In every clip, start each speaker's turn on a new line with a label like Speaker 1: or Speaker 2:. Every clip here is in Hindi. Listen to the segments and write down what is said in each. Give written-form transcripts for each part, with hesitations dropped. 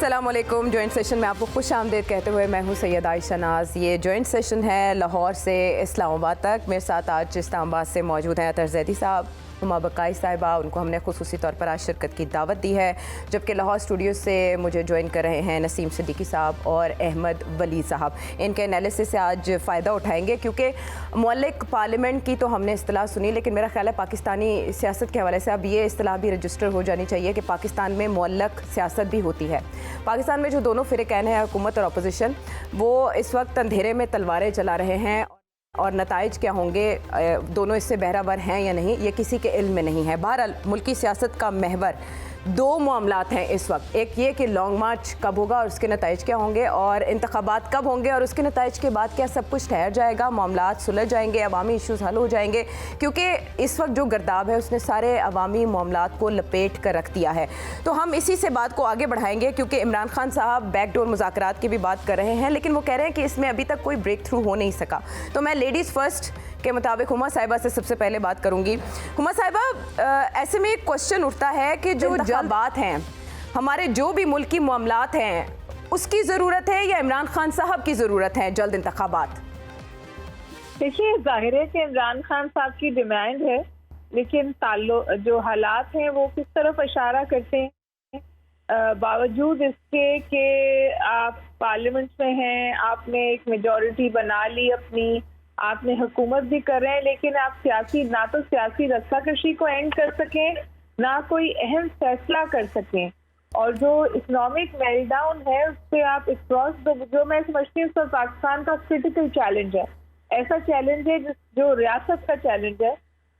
Speaker 1: अस्सलाम वालेकुम। जॉइंट सेशन में आपको खुश आमदीद कहते हुए मैं हूँ सैयद आयशा नाज। ये जॉइंट सेशन है लाहौर से इस्लामाबाद तक। मेरे साथ आज इस्लामाबाद से मौजूद हैं अतर जैदी साहब, हुमा बकाई साहिबा, उनको हमने खुसूसी तौर पर आज शिरकत की दावत दी है। जबकि लाहौर स्टूडियो से मुझे ज्वाइन कर रहे हैं नसीम सिद्दीकी साहब और अहमद वली साहब। इनके एनालिसिस से आज फ़ायदा उठाएंगे क्योंकि मौलिक पार्लियामेंट की तो हमने इस्तिलाह सुनी, लेकिन मेरा ख्याल है पाकिस्तानी सियासत के हवाले से अब ये इस्तिलाह भी रजिस्टर हो जानी चाहिए कि पाकिस्तान में मौलक सियासत भी होती है। पाकिस्तान में जो दोनों फ़िरक़ैन हैं, हुकूमत और अपोजिशन, वो इस वक्त अंधेरे में तलवारें चला रहे हैं और नताइज क्या होंगे, दोनों इससे बहरावर हैं या नहीं, ये किसी के इल्म में नहीं है। बहरहाल मुल्की सियासत का महवर दो मामलात हैं इस वक्त। एक ये कि लॉन्ग मार्च कब होगा और उसके नताइज क्या होंगे, और इंतखाबात कब होंगे और उसके नताइज के बाद क्या सब कुछ ठहर जाएगा, मामलात सुलझ जाएंगे, अवामी इशूज़ हल हो जाएंगे। क्योंकि इस वक्त जो गर्दाब है उसने सारे अवामी मामलात को लपेट कर रख दिया है। तो हम इसी से बात को आगे बढ़ाएंगे क्योंकि इमरान खान साहब बैकडोर मुज़ाकरात की भी बात कर रहे हैं, लेकिन वो कह रहे हैं कि इसमें अभी तक कोई ब्रेक थ्रू हो नहीं सका। तो मैं लेडीज़ फर्स्ट के मुताबिक हुमा साहिबा से सबसे पहले बात करूंगी। हुमा साहिबा, ऐसे में एक क्वेश्चन उठता है कि जो इंतखाबात हैं, हमारे जो भी मुल्की मामलात हैं, उसकी ज़रूरत है या इमरान खान साहब की ज़रूरत है जल्द इंतखाबात?
Speaker 2: देखिए, जाहिर है कि इमरान खान साहब की डिमांड है, लेकिन जो हालात हैं वो किस तरफ इशारा करते हैं। बावजूद इसके कि आप पार्लियामेंट में हैं, आपने एक मेजॉरिटी बना ली अपनी, आपने हुकूमत भी कर रहे हैं, लेकिन आप ना तो सियासी रस्साकशी को एंड कर सकें, ना कोई अहम फैसला कर सकें। और जो इकोनॉमिक मेल्टडाउन है उस पर आप अक्रॉस जो मैं समझती हूँ तो पाकिस्तान का क्रिटिकल चैलेंज है, ऐसा चैलेंज है जो रियासत का चैलेंज है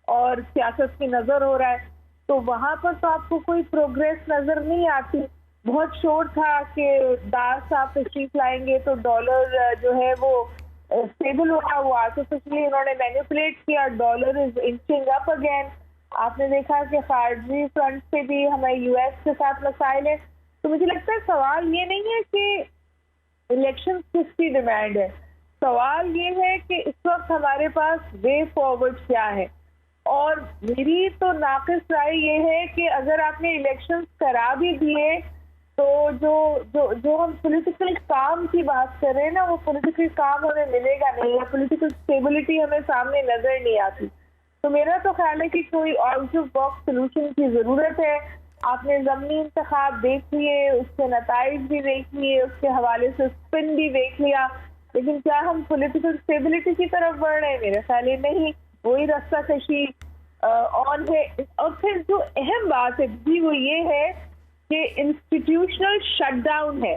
Speaker 2: और सियासत की नज़र हो रहा है। तो वहाँ पर तो आपको कोई प्रोग्रेस नज़र नहीं आती। बहुत शोर था कि दार साहब तशरीफ लाएंगे तो डॉलर जो है वो स्टेबल होगा, वो आर्टिफिशियली उन्होंने मैनिपुलेट किया, dollar is inching up again. आपने देखा कि खारजी फ्रंट पे भी हमें यूएस के साथ मसाइल है। तो मुझे लगता है सवाल ये नहीं है कि इलेक्शन किसकी डिमांड है, सवाल ये है कि इस वक्त हमारे पास वे फॉरवर्ड क्या है। और मेरी तो नाक़िस राय ये है कि अगर आपने इलेक्शन करा भी दिए तो जो हम पॉलिटिकल काम की बात कर रहे हैं ना, वो पॉलिटिकल काम हमें मिलेगा नहीं, या पॉलिटिकल स्टेबिलिटी हमें सामने नजर नहीं आती। तो मेरा तो ख्याल है कि कोई आउट ऑफ बॉक्स सोल्यूशन की जरूरत है। आपने ज़मीनी इंतखाब देख लिए, उसके नताइज भी देख लिए, उसके हवाले से स्पिन भी देख लिया, लेकिन क्या हम पॉलिटिकल स्टेबिलिटी की तरफ बढ़ रहे हैं? मेरे ख्याल है नहीं, वही रास्ता कशी ऑन है। और फिर जो अहम बात है वो ये है कि इंस्टीट्यूशनल शटडाउन है,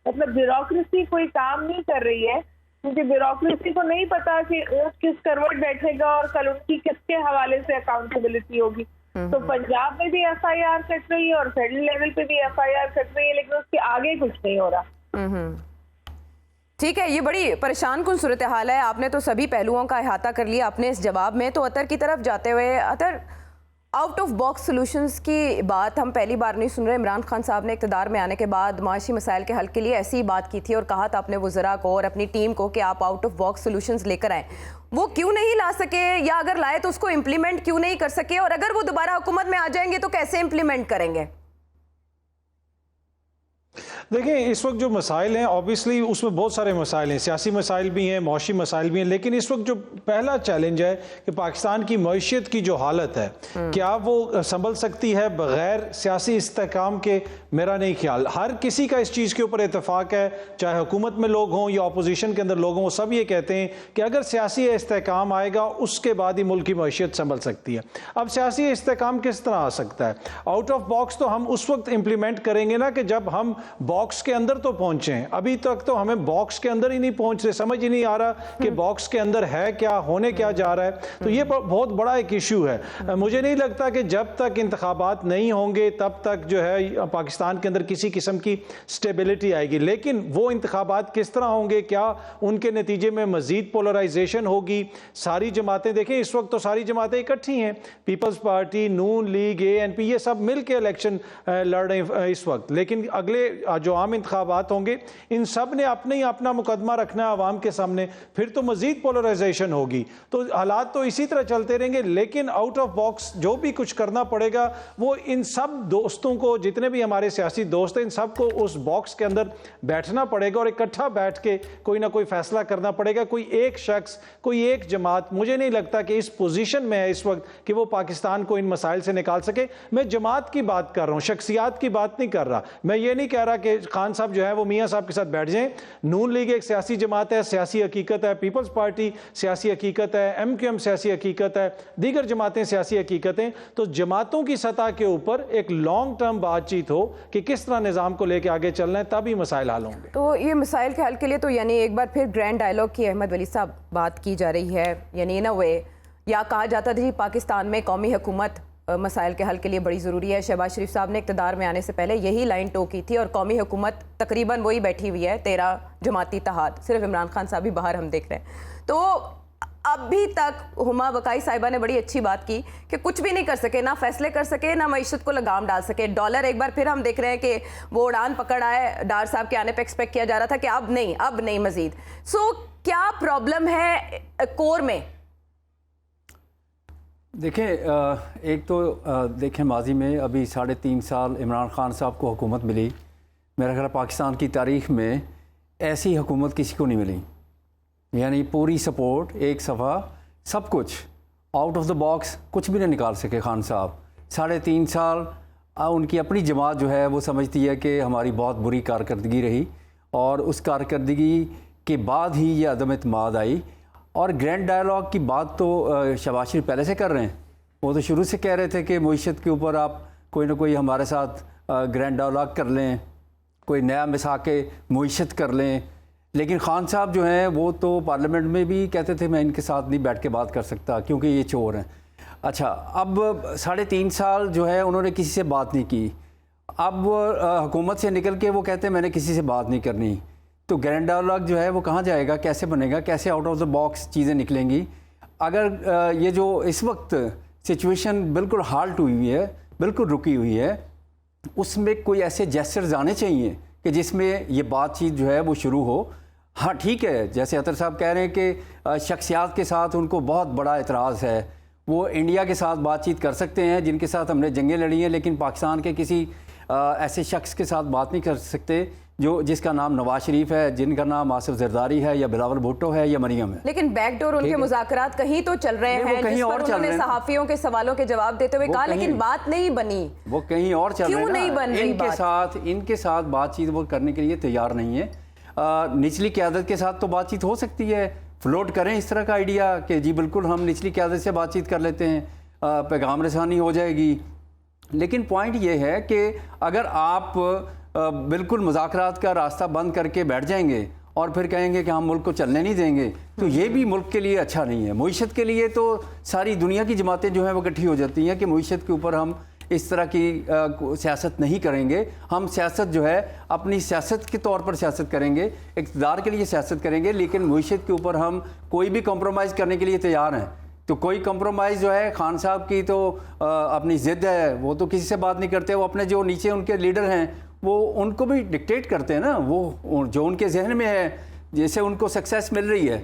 Speaker 2: मतलब ब्यूरोक्रेसी कोई काम नहीं कर रही है, क्योंकि ब्यूरोक्रेसी को नहीं पता कि ऊँट किस करवट बैठेगा और कल उनकी किसके हवाले से अकाउंटेबिलिटी होगी। तो पंजाब में भी एफआईआर कट रही है और फेडरल लेवल पे भी एफआईआर कट रही है, लेकिन उसके आगे कुछ नहीं हो रहा।
Speaker 1: ठीक है, ये बड़ी परेशान कुन सूरत हाल है। आपने तो सभी पहलुओं का अहाता कर लिया अपने इस जवाब में। तो अतर की तरफ जाते हुए, अतर, आउट ऑफ बॉक्स सॉल्यूशंस की बात हम पहली बार नहीं सुन रहे। इमरान खान साहब ने इक़्तिदार में आने के बाद माशी मसाइल के हल के लिए ऐसी ही बात की थी और कहा था अपने वज़रा को और अपनी टीम को कि आप आउट ऑफ बॉक्स सॉल्यूशंस लेकर आएँ। वो क्यों नहीं ला सके, या अगर लाए तो उसको इम्प्लीमेंट क्यों नहीं कर सके, और अगर वो दोबारा हुकूमत में आ जाएंगे तो कैसे इम्प्लीमेंट करेंगे?
Speaker 3: देखिए, इस वक्त जो मसाइल हैं, ऑब्वियसली उसमें बहुत सारे मसाइल हैं, सियासी मसाइल भी हैं, मौशी मसाइल भी हैं, लेकिन इस वक्त जो पहला चैलेंज है कि पाकिस्तान की मईशत की जो हालत है, क्या वो संभल सकती है बग़ैर सियासी इस्तेहकाम के? मेरा नहीं ख्याल। हर किसी का इस चीज़ के ऊपर इत्तेफाक है, चाहे हुकूमत में लोग हों या अपोजिशन के अंदर लोग हों, सब ये कहते हैं कि अगर सियासी इस्तेहकाम आएगा उसके बाद ही मुल्क की मईशत संभल सकती है। अब सियासी इस्तेहकाम किस तरह आ सकता है? आउट ऑफ बॉक्स तो हम उस वक्त इम्प्लीमेंट करेंगे ना कि जब हम बॉक्स के अंदर तो पहुंचे। अभी तक तो हमें बॉक्स के अंदर ही नहीं पहुंच रहे, समझ ही नहीं आ रहा कि बॉक्स के अंदर है क्या, होने क्या जा रहा है। तो ये बहुत बड़ा एक इशू है। मुझे नहीं लगता कि जब तक इंतखाबात नहीं होंगे तब तक जो है पाकिस्तान के अंदर किसी किस्म की स्टेबिलिटी आएगी। लेकिन वो इंतखाबात किस तरह होंगे, क्या उनके नतीजे में मजीद पोलराइजेशन होगी? सारी जमातें देखें, इस वक्त तो सारी जमातें इकट्ठी हैं, पीपल्स पार्टी, नून लीग, ANP, ये सब मिल के इलेक्शन लड़ रहे हैं इस वक्त। लेकिन अगले जो आम इंतखाबात होंगे, इन सब ने अपने ही अपना मुकदमा रखना है आवाम के सामने, फिर तो मजीद पोलराइजेशन होगी। तो हालात तो इसी तरह चलते रहेंगे, लेकिन आउट ऑफ बॉक्स जो भी कुछ करना पड़ेगा वो इन सब दोस्तों को, जितने भी हमारे सियासी दोस्त हैं, इन सबको उस बॉक्स के अंदर बैठना पड़ेगा और इकट्ठा बैठ के कोई ना कोई फैसला करना पड़ेगा। कोई एक शख्स, कोई एक जमात मुझे नहीं लगता कि इस पोजीशन में है इस वक्त कि वो पाकिस्तान को इन मसाइल से निकाल सके। मैं जमात की बात कर रहा हूँ, शख्सियात की बात नहीं कर रहा। मैं ये नहीं कह रहा कि खान साहब जो है वो मियाँ साहब के साथ बैठ जाएं। नून लीग एक सियासी जमात है, सियासी हकीकत है, पीपल्स पार्टी सियासी हकीकत है, MQM सियासी हकीकत है, दीगर जमातें सियासी हकीकतें। तो जमातों की सतह के ऊपर एक लॉन्ग टर्म बातचीत हो कि किस तरह निज़ाम को लेकर आगे चलना है, तभी मसाइल हल होंगे।
Speaker 1: तो ये मसाइल के हल के लिए तो यानी एक बार फिर ग्रैंड डायलॉग की अहमद वली साहब बात की जा रही है, यानी इन अ वे या कहा जाता था जी पाकिस्तान में कौमी हुकूमत मसाइल के हल के लिए बड़ी ज़रूरी है। शहबाज शरीफ साहब ने इक़्तिदार में आने से पहले यही लाइन टो की थी और कौमी हुकूमत तकरीबन वही बैठी हुई है, 13 जमाती इत्तेहाद, सिर्फ इमरान खान साहब भी बाहर हम देख रहे हैं। तो अभी तक हुमा बकाई साहिबा ने बड़ी अच्छी बात की कि कुछ भी नहीं कर सके, ना फैसले कर सके, ना मईशत को लगाम डाल सके। डॉलर एक बार फिर हम देख रहे हैं कि वो उड़ान पकड़ आए, डार साहब के आने पे एक्सपेक्ट किया जा रहा था कि अब नहीं मजीद। सो क्या प्रॉब्लम है कोर में?
Speaker 4: देखें, एक तो देखें माजी में अभी 3.5 साल इमरान खान साहब को हुकूमत मिली। मेरा ख्याल पाकिस्तान की तारीख़ में ऐसी हुकूमत किसी को नहीं मिली, यानी पूरी सपोर्ट, एक सफ़ा, सब कुछ आउट ऑफ द बॉक्स, कुछ भी नहीं निकाल सके खान साहब। 3.5 साल उनकी अपनी जमात जो है वो समझती है कि हमारी बहुत बुरी कारकर्दगी रही और उस कारकर्दगी के बाद ही ये अदम एतमाद आई। और ग्रैंड डायलॉग की बात तो शहबाज शरीफ पहले से कर रहे हैं। वो तो शुरू से कह रहे थे कि मईशत के ऊपर आप कोई ना कोई हमारे साथ ग्रैंड डायलॉग कर लें, कोई नया मिसाके मईशत कर लें। लेकिन खान साहब जो हैं वो तो पार्लियामेंट में भी कहते थे मैं इनके साथ नहीं बैठ के बात कर सकता क्योंकि ये चोर हैं। अच्छा, अब 3.5 साल जो है उन्होंने किसी से बात नहीं की। अब हुकूमत से निकल के वो कहते हैं मैंने किसी से बात नहीं करनी। तो ग्रैंड डायलॉग जो है वो कहाँ जाएगा, कैसे बनेगा, कैसे आउट ऑफ द बॉक्स चीज़ें निकलेंगी? अगर ये जो इस वक्त सिचुएशन बिल्कुल हाल्ट हुई हुई है, बिल्कुल रुकी हुई है, उसमें कोई ऐसे जेस्चर्स आने चाहिए कि जिसमें ये बातचीत जो है वो शुरू हो। हाँ ठीक है, जैसे अतर साहब कह रहे हैं कि शख्सियात के साथ उनको बहुत बड़ा एतराज़ है, वो इंडिया के साथ बातचीत कर सकते हैं जिनके साथ हमने जंगें लड़ी हैं, लेकिन पाकिस्तान के किसी ऐसे शख्स के साथ बात नहीं कर सकते जिसका नाम नवाज शरीफ है, जिनका नाम आसिफ जरदारी है या बिलावल भुट्टो है या मरियम है।
Speaker 1: लेकिन बैकडोर उनके मुज़ाकरात कहीं तो चल रहे हैं,
Speaker 4: कहीं और चल रहे हैं।
Speaker 1: सहाफ़ियों के सवालों के जवाब देते हुए कहा, लेकिन बात नहीं बनी।
Speaker 4: वो कहीं और चल रहे हैं,
Speaker 1: क्यों नहीं बन रही बात?
Speaker 4: इनके साथ बातचीत वो करने के लिए तैयार नहीं है। निचली क़यादत के साथ तो बातचीत हो सकती है, फ्लोट करें इस तरह का आइडिया कि जी बिल्कुल हम निचली क़यादत से बातचीत कर लेते हैं, पैगाम रसानी हो जाएगी। लेकिन पॉइंट ये है कि अगर आप बिल्कुल मुज़ाकरात का रास्ता बंद करके बैठ जाएंगे और फिर कहेंगे कि हम मुल्क को चलने नहीं देंगे, तो ये भी मुल्क के लिए अच्छा नहीं है। मईशत के लिए तो सारी दुनिया की जमातें जो हैं वो इकट्ठी हो जाती हैं कि मईशत के ऊपर हम इस तरह की सियासत नहीं करेंगे। हम सियासत जो है अपनी सियासत के तौर पर सियासत करेंगे, इक़्तिदार के लिए सियासत करेंगे, लेकिन मईशत के ऊपर हम कोई भी कॉम्प्रोमाइज़ करने के लिए तैयार हैं। तो कोई कॉम्प्रोमाइज़ जो है, खान साहब की तो अपनी ज़िद है, वो तो किसी से बात नहीं करते। वो अपने जो नीचे उनके लीडर हैं वो उनको भी डिक्टेट करते हैं ना, वो जो उनके जहन में है, जैसे उनको सक्सेस मिल रही है,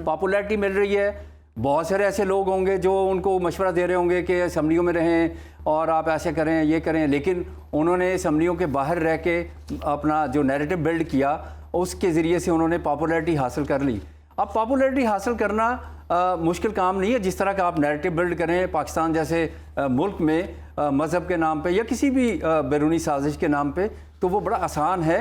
Speaker 4: पॉपुलैरिटी मिल रही है, बहुत सारे ऐसे लोग होंगे जो उनको मशवरा दे रहे होंगे कि असम्बलियों में रहें और आप ऐसे करें, ये करें। लेकिन उन्होंने असम्बलियों के बाहर रह के अपना जो नैरेटिव बिल्ड किया, उसके ज़रिए से उन्होंने पॉपुलैरिटी हासिल कर ली। अब पॉपुलैरिटी हासिल करना मुश्किल काम नहीं है। जिस तरह का आप नैरेटिव बिल्ड करें पाकिस्तान जैसे मुल्क में मज़हब के नाम पे या किसी भी बैरूनी साजिश के नाम पे, तो वो बड़ा आसान है।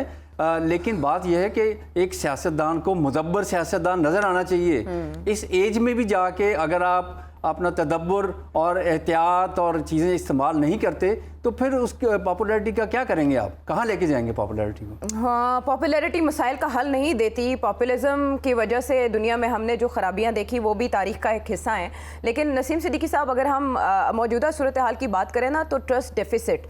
Speaker 4: लेकिन बात यह है कि एक सियासतदान को मुदब्बर सियासतदान नज़र आना चाहिए। इस एज में भी जाके अगर आप अपना तदब्बर और एहतियात और चीज़ें इस्तेमाल नहीं करते तो फिर उस पॉपुलैरिटी का क्या करेंगे? आप कहाँ लेके जाएंगे पॉपुलैरिटी को? हाँ,
Speaker 1: पॉपुलैरिटी मसाइल का हल नहीं देती। पॉपुलिज्म की वजह से दुनिया में हमने जो खराबियाँ देखी वो भी तारीख का एक हिस्सा हैं। लेकिन नसीम सिद्दीकी साहब, अगर हम मौजूदा सूरत हाल की बात करें ना, तो ट्रस्ट डेफिसिट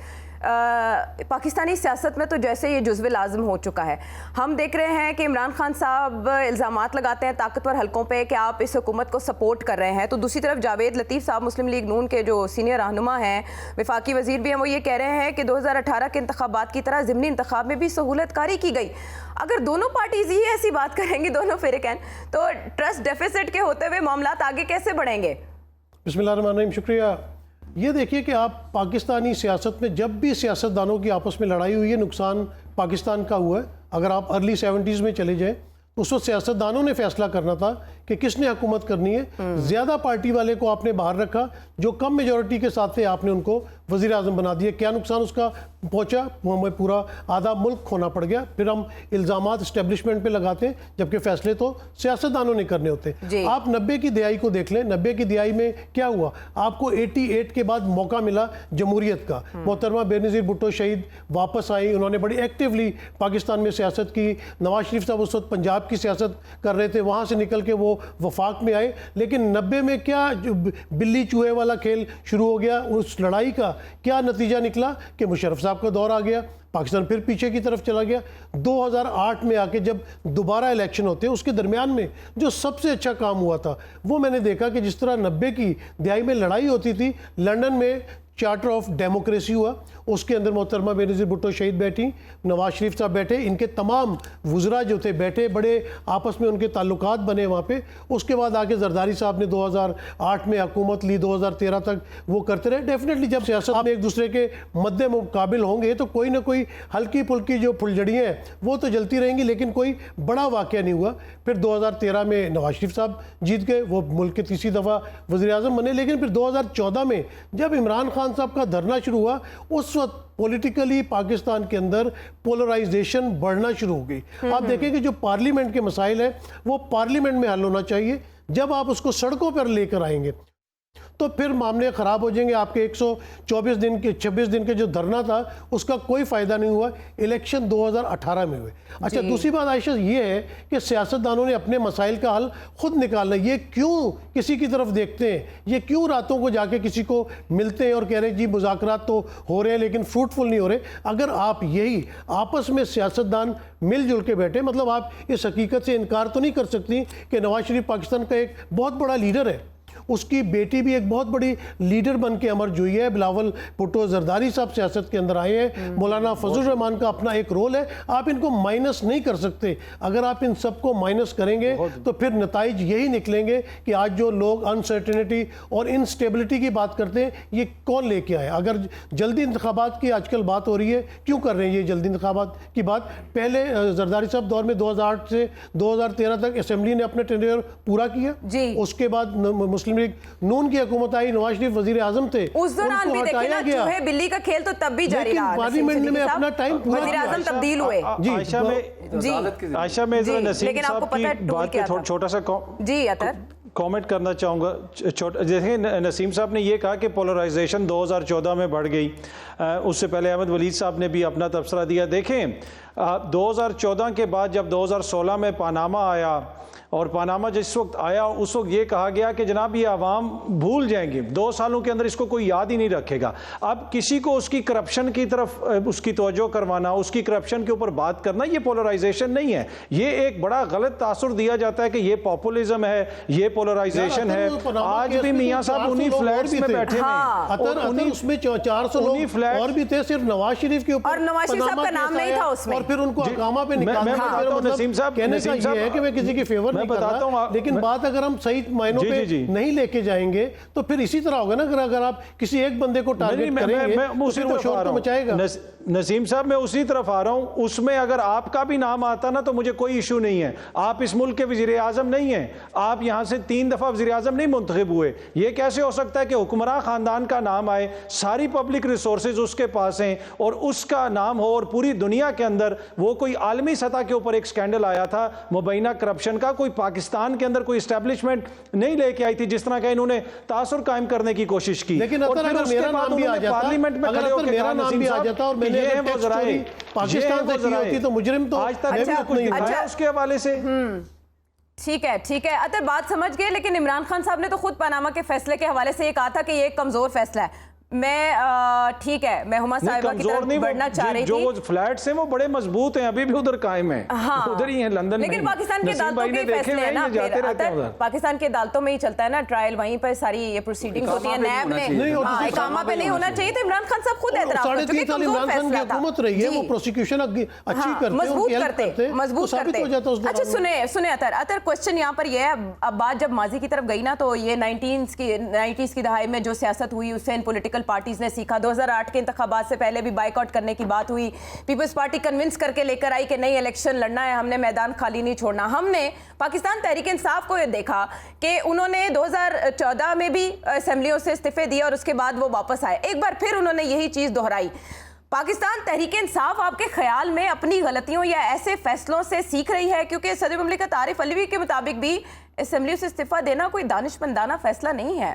Speaker 1: पाकिस्तानी सियासत में तो जैसे ये जुज़्व लाज़िम हो चुका है। हम देख रहे हैं कि इमरान खान साहब इल्ज़ामात लगाते हैं ताकतवर हलकों पे कि आप इस हुकूमत को सपोर्ट कर रहे हैं, तो दूसरी तरफ जावेद लतीफ़ साहब मुस्लिम लीग नून के जो सीनियर रहनुमा हैं, वफाकी वज़ीर भी हैं, वो ये कह रहे हैं कि 2018 के इंतखाबात की तरह ज़िमनी इंतखाब में भी सहूलतकारी की गई। अगर दोनों पार्टीज ही ऐसी बात करेंगी, दोनों फ़िरक़ैन, तो ट्रस्ट डेफिसिट के होते हुए मामलात आगे कैसे बढ़ेंगे?
Speaker 5: बिस्मिल्लाहिर्रहमानिर्रहीम, शुक्रिया। ये देखिए कि आप पाकिस्तानी सियासत में जब भी सियासतदानों की आपस में लड़ाई हुई है, नुकसान पाकिस्तान का हुआ है। अगर आप अर्ली 70s में चले जाएं तो उस वक्त सियासतदानों ने फैसला करना था कि किसने हुकूमत करनी है। ज़्यादा पार्टी वाले को आपने बाहर रखा, जो कम मेजॉरिटी के साथ थे आपने उनको वज़ीर आज़म बना दिया। क्या नुकसान उसका पहुंचा? वो हमें पूरा आधा मुल्क खोना पड़ गया। फिर हम इल्ज़ामात इस्टेब्लिशमेंट पे लगाते हैं, जबकि फ़ैसले तो सियासतदानों ने करने होते हैं। आप 90 की दिहाई को देख लें। 90 की दिहाई में क्या हुआ? आपको 88 के बाद मौका मिला जमहूरियत का। मोहतरमा बेनज़ीर भुट्टो शहीद वापस आई, उन्होंने बड़ी एक्टिवली पाकिस्तान में सियासत की। नवाज शरीफ साहब उस वक्त पंजाब की सियासत कर रहे थे, वहाँ से निकल के वो वफाक में आए। लेकिन 90 में क्या बिल्ली चूहे वाला खेल शुरू हो गया। उस लड़ाई का क्या नतीजा निकला कि मुशर्रफ साहब का दौर आ गया, पाकिस्तान फिर पीछे की तरफ चला गया। 2008 में आके जब दोबारा इलेक्शन होते हैं, उसके दरमियान में जो सबसे अच्छा काम हुआ था वो मैंने देखा कि जिस तरह 90 की दिहाई में लड़ाई होती थी, लंदन में चार्टर ऑफ डेमोक्रेसी हुआ, उसके अंदर मोहतरमा बेनज़ीर भुट्टो शहीद बैठी, नवाज शरीफ साहब बैठे, इनके तमाम वुज़रा जो थे बैठे, बड़े आपस में उनके ताल्लुकात बने वहाँ पे। उसके बाद आके जरदारी साहब ने 2008 में हुकूमत ली, 2013 तक वो करते रहे। डेफिनेटली जब सियासत में एक दूसरे के मद्दे मुकाबिल होंगे तो कोई ना कोई हल्की फुल्की जो फुलझड़ियाँ हैं वो तो जलती रहेंगी, लेकिन कोई बड़ा वाक़या नहीं हुआ। फिर 2013 में नवाज शरीफ साहब जीत गए, वो मुल्क के तीसरी दफ़ा वज़ीर आज़म बने। लेकिन फिर 2014 में जब इमरान खान साहब का धरना शुरू हुआ, उस वक्त पॉलिटिकली पाकिस्तान के अंदर पोलराइजेशन बढ़ना शुरू हो गई। आप देखें कि जो पार्लियामेंट के मसाइल हैं वो पार्लियामेंट में हल होना चाहिए। जब आप उसको सड़कों पर लेकर आएंगे तो फिर मामले ख़राब हो जाएंगे। आपके 124 दिन के 26 दिन के जो धरना था उसका कोई फ़ायदा नहीं हुआ। इलेक्शन 2018 में हुए। अच्छा, दूसरी बात आयशा ये है कि सियासतदानों ने अपने मसाइल का हल खुद निकालना। ये क्यों किसी की तरफ देखते हैं? ये क्यों रातों को जाके किसी को मिलते हैं और कह रहे हैं जी मुज़ाकरात तो हो रहे हैं लेकिन फ्रूटफुल नहीं हो रहे? अगर आप यही आपस में सियासतदान मिलजुल के बैठे, मतलब आप इस हकीकत से इनकार तो नहीं कर सकती कि नवाज शरीफ पाकिस्तान का एक बहुत बड़ा लीडर है, उसकी बेटी भी एक बहुत बड़ी लीडर बन के अमर हुई है। बिलावल भुट्टो जरदारी साहब सियासत के अंदर आए हैं, मौलाना फजल रहमान का अपना एक रोल है। आप इनको माइनस नहीं कर सकते। अगर आप इन सबको माइनस करेंगे तो फिर नताइज यही निकलेंगे कि आज जो लोग अनसर्टेनिटी और इनस्टेबिलिटी की बात करते हैं, ये कौन लेके आए? अगर जल्दी इंतखाबात की आजकल बात हो रही है, क्यों कर रहे हैं ये जल्दी इंतखाबात की बात? पहले जरदारी साहब दौर में 2008 से 2013 तक असम्बली ने अपने टेन्योर पूरा किया। उसके बाद मुस्लिम लीग नून की हुकूमत आई, नवाज शरीफ वजीर आजम थे,
Speaker 1: उस दौरान भी देखिए ना, चूहे बिल्ली का खेल तो तब भी जारी रहा।
Speaker 5: पार्लियामेंट में अपना टाइम पूरा
Speaker 1: वजीर आजम तब्दील हुए।
Speaker 3: आयशा में नसीम साहब की बात पे छोटा सा कमेंट करना चाहूँगा। जैसे नसीम साहब ने ये कहा कि पोलराइजेशन 2014 में बढ़ गई, उससे पहले अहमद वलीद साहब ने भी अपना तबसरा दिया। देखें 2014 के बाद जब 2016 में पानामा आया, और पानामा जिस वक्त आया उस वक्त ये कहा गया कि जनाब ये आवाम भूल जाएंगे, 2 सालों के अंदर इसको कोई याद ही नहीं रखेगा। अब किसी को उसकी करप्शन की तरफ उसकी तवज्जो करवाना, उसकी करप्शन के ऊपर बात करना, ये पोलराइजेशन नहीं है। ये एक बड़ा गलत तासुर दिया जाता है कि ये पॉपुलिज्म है, ये पोलराइजेशन है। आज भी मियाँ साहब उन्हीं फ्लैट्स में बैठे हैं,
Speaker 5: उसमें 400 लोग और भी थे, सिर्फ नवाज शरीफ के ऊपर,
Speaker 1: और नवाज शरीफ साहब का नाम नहीं था उसमें,
Speaker 5: और फिर उनको हंगामा पे निकाला।
Speaker 3: नसीम साहब
Speaker 5: कहने का ये है कि मैं किसी की फेवर नहीं बताता हूं, लेकिन बात अगर हम सही मायनों पे नहीं लेके जाएंगे तो फिर इसी तरह होगा ना। अगर आप किसी एक बंदे को टारगेट करेंगे तो फिर वो शोर तो मचाएगा।
Speaker 3: नसीम साहब मैं उसी तरफ आ रहा हूं, उसमें अगर आपका भी नाम आता ना तो मुझे कोई इशू नहीं है। आप इस मुल्क के वजीर आजम नहीं हैं, आप यहां से 3 दफा वजीर आजम नहीं मुंतखब हुए। ये कैसे हो सकता है कि हुक्मरान खानदान का नाम आए, सारी पब्लिक रिसोर्सेज उसके पास हैं और उसका नाम हो, और पूरी दुनिया के अंदर वो कोई आलमी सतह के ऊपर एक स्कैंडल आया था मुबैना करप्शन का, कोई पाकिस्तान के अंदर कोई एस्टेब्लिशमेंट नहीं लेके आई थी जिस तरह का इन्होंने तासुर कायम करने की कोशिश की।
Speaker 5: लेकिन अगर मेरा नाम भी आ जाता,
Speaker 3: पार्लियामेंट में खड़े होकर
Speaker 5: मेरा नाम भी आ जाता और मैंने पाकिस्तान से की होती तो मुजरिम तो
Speaker 3: आज तक नहीं है उसके हवाले से।
Speaker 1: ठीक है अतर बात समझ गए। लेकिन इमरान खान साहब ने तो खुद पनामा के फैसले के हवाले से ये कहा था कि ये एक कमजोर फैसला है। मैं ठीक है, मैं हुमा साहिबा की तरफ बढ़ना चाह रही थी।
Speaker 3: जो फ्लैट्स हैं वो बड़े मजबूत हैं, अभी भी उधर कायम हैं।
Speaker 1: हाँ,
Speaker 3: उधर ही हैं, लंदन में।
Speaker 1: लेकिन पाकिस्तान के अदालतों के फैसले हैं ना, पाकिस्तान के अदालतों में ही चलता है ना ट्रायल, वहीं पर सारी ये प्रोसीडिंग्स होती है। नैब ने इकामा पे नहीं होना चाहिए, तो इमरान खान साहब खुद एतराफ कर चुके हैं।
Speaker 5: इमरान खान की हुकूमत रही है, वो प्रोसिक्यूशन अच्छी करते हैं,
Speaker 1: मजबूत करते। अच्छा सुने अतर क्वेश्चन यहाँ पर यह है, अब बात जब माजी की तरफ गई ना, तो ये 90s की दहाई में जो सियासत हुई उससे इन पॉलिटिकल पार्टीज ने सीखा। 2008 के इंतखाबात से पहले भी बाइकआउट करने की बात हुई, पीपल्स पार्टी कन्विंस करके लेकर आई कि नहीं इलेक्शन लड़ना है, हमने मैदान खाली नहीं छोड़ना। हमने पाकिस्तान तहरीक इंसाफ को ये देखा कि उन्होंने 2014 में भी असेंबलियों से इस्तीफे दिए और उसके बाद वो वापस आए, एक बार फिर उन्होंने यही चीज दोहराई। पाकिस्तान तहरीक इंसाफ आपके ख्याल में अपनी गलतियों या ऐसे फैसलों से सीख रही है? क्योंकि सदर मुमलिकत आरिफ अलवी के मुताबिक भी असेंबलियों से इस्तीफा देना कोई दानिशमंदाना फैसला नहीं है।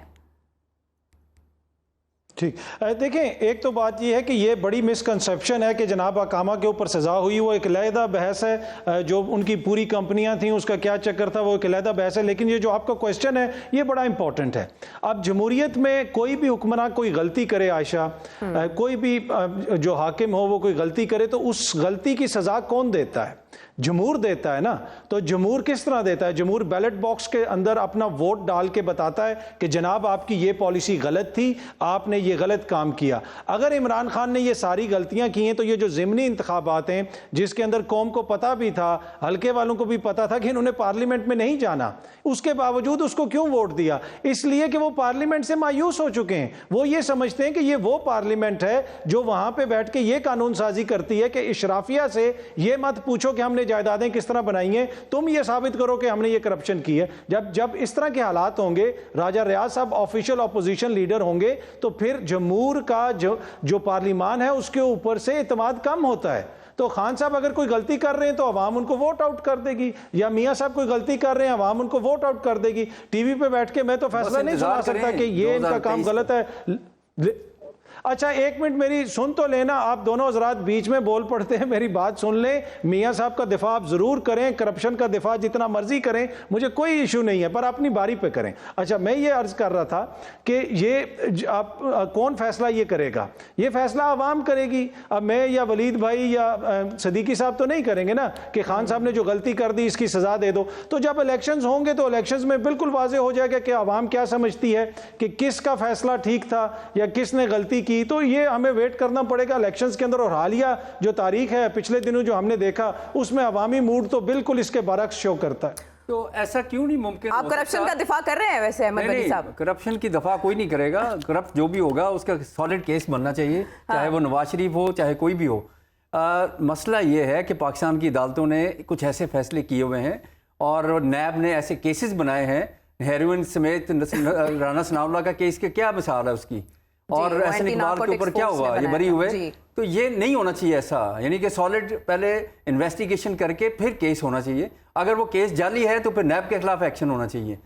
Speaker 3: ठीक, देखें, एक तो बात यह है कि ये बड़ी मिसकंसेप्शन है कि जनाब अकामा के ऊपर सज़ा हुई, वो एक अलहदा बहस है। जो उनकी पूरी कंपनियां थीं उसका क्या चक्कर था, वो एक अलहदा बहस है। लेकिन ये जो आपका क्वेश्चन है ये बड़ा इंपॉर्टेंट है। अब जमहूरियत में कोई भी हुक्मरान कोई गलती करे, आयशा, कोई भी जो हाकिम हो वो कोई गलती करे, तो उस गलती की सज़ा कौन देता है? जमहूर देता है ना। तो जमहूर किस तरह देता है? जमहूर बैलेट बॉक्स के अंदर अपना वोट डाल के बताता है कि जनाब आपकी ये पॉलिसी गलत थी, आपने ये गलत काम किया। अगर इमरान खान ने ये सारी गलतियां की हैं, तो ये जो ज़िमनी इंतखाबात हैं जिसके अंदर कौम को पता भी था, हल्के वालों को भी पता था कि इन्होंने पार्लियामेंट में नहीं जाना, उसके बावजूद उसको क्यों वोट दिया? इसलिए कि वो पार्लियामेंट से मायूस हो चुके हैं। वो ये समझते हैं कि ये वो पार्लियामेंट है जो वहां पर बैठ के ये कानून साजी करती है कि इशराफिया से ये मत पूछो कि हमने जायदादें किस तरह बनाई हैं, तुम ये साबित करो कि हमने ये करप्शन की है। जब इस तरह के हालात होंगे, राजा रियाज साहब ऑफिशियल ऑपोजिशन लीडर होंगे, तो फिर जमहूर का जो पार्लिमान है उसके ऊपर से इत्मीनान कम होता है। तो खान साहब अगर कोई गलती कर रहे हैं तो अवाम उनको वोट आउट कर देगी, या मियां साहब कोई गलती कर रहे हैं अवाम उनको वोट आउट कर देगी। टीवी पे बैठ के मैं तो फैसला नहीं सुना सकता कि ये इनका काम गलत है। अच्छा, एक मिनट मेरी सुन तो लेना, आप दोनों हजरात बीच में बोल पड़ते हैं, मेरी बात सुन लें। मियां साहब का दिफा आप जरूर करें, करप्शन का दिफा जितना मर्जी करें, मुझे कोई इशू नहीं है, पर अपनी बारी पे करें। अच्छा, मैं ये अर्ज कर रहा था कि ये आप कौन फैसला ये करेगा? ये फैसला आवाम करेगी। अब मैं या वलीद भाई या सदीकी साहब तो नहीं करेंगे ना कि खान साहब ने जो गलती कर दी इसकी सजा दे दो। तो जब इलेक्शंस होंगे तो इलेक्शंस में बिल्कुल वाजे हो जाएगा कि आवाम क्या समझती है कि किसका फैसला ठीक था या किसने गलती की। तो ये हमें वेट करना पड़ेगा इलेक्शंस के अंदर। और हालिया जो तारीख है पिछले दिनों जो हमने देखा, उसमें अवामी मूड तो बिल्कुल इसके बरक्स शो करता है।
Speaker 4: तो ऐसा क्यों नहीं मुमकिन?
Speaker 1: आप करप्शन का दिफा कर रहे हैं वैसे अहमद वली साहब?
Speaker 4: करप्शन की दफा कोई नहीं करेगा। करप्ट जो भी होगा उसका सॉलिड केस बनना चाहिए, चाहे वो नवाज शरीफ हो चाहे कोई भी हो। मसला ये है कि पाकिस्तान की अदालतों ने कुछ ऐसे फैसले किए हुए हैं और नैब ने ऐसे केसेस बनाए हैं, हेरोइन समेत राना सनाउल्लाह का केस के क्या मिसाल है उसकी, और एहसन इकबाल के ऊपर क्या हुआ, ये बरी हुए। तो ये नहीं होना चाहिए ऐसा, यानी कि सॉलिड पहले इन्वेस्टिगेशन करके फिर केस होना चाहिए। अगर वो केस जाली है तो फिर नैब के खिलाफ एक्शन होना चाहिए।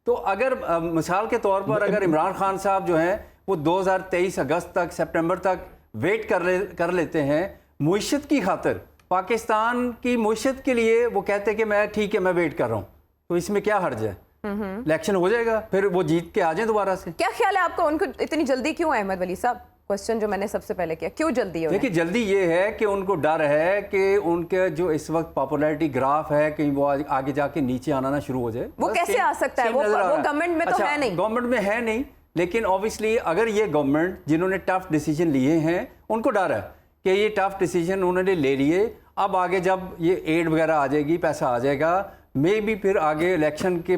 Speaker 4: तो अगर मिसाल के तौर पर अगर इमरान खान साहब जो हैं वो 2023 अगस्त तक, सितंबर तक वेट कर लेते हैं मुईशत की खातिर, पाकिस्तान की मुईशत के लिए वो कहते हैं कि मैं ठीक है मैं वेट कर रहा हूँ, तो इसमें क्या हर्ज है? इलेक्शन हो जाएगा, फिर वो जीत के आ जाए दोबारा से।
Speaker 1: क्या ख्याल है आपका, उनको इतनी जल्दी क्यों है? अहमद वली साहब, क्वेश्चन जो मैंने सबसे पहले किया, क्यों जल्दी है?
Speaker 4: देखिए, जल्दी ये है कि उनको डर है कि उनके जो इस वक्त पॉपुलैरिटी ग्राफ है कहीं वो आगे जाके नीचे आना ना शुरू हो जाए।
Speaker 1: वो कैसे आ सकता है? वो गवर्नमेंट में तो है नहीं।
Speaker 4: गवर्नमेंट में है नहीं, लेकिन ऑब्वियसली अगर ये गवर्नमेंट जिन्होंने टफ डिसीजन लिए हैं उनको डर है कि ये टफ डिसीजन उन्होंने ले लिए, अब आगे जब ये एड वगैरह आ जाएगी, पैसा आ जाएगा, मे भी फिर आगे इलेक्शन के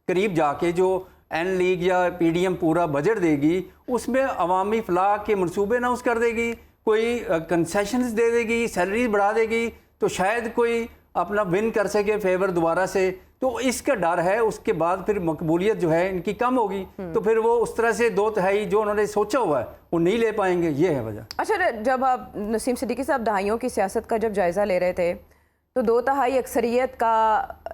Speaker 4: करीब जाके जो एन लीग या पीडीएम पूरा बजट देगी उसमें अवामी फलाह के मंसूबे अनाउंस कर देगी, कोई कंसेशंस दे देगी, सैलरी बढ़ा देगी, तो शायद कोई अपना विन कर सके फेवर दोबारा से। तो इसका डर है, उसके बाद फिर मकबूलियत जो है इनकी कम होगी, तो फिर वो उस तरह से 2/3 जो उन्होंने सोचा हुआ है वो नहीं ले पाएंगे, ये है वजह।
Speaker 1: अच्छा, जब आप नसीम सिद्दीकी साहब दहाइयों की सियासत का जब जायज़ा ले रहे थे तो 2/3 अक्सरियत का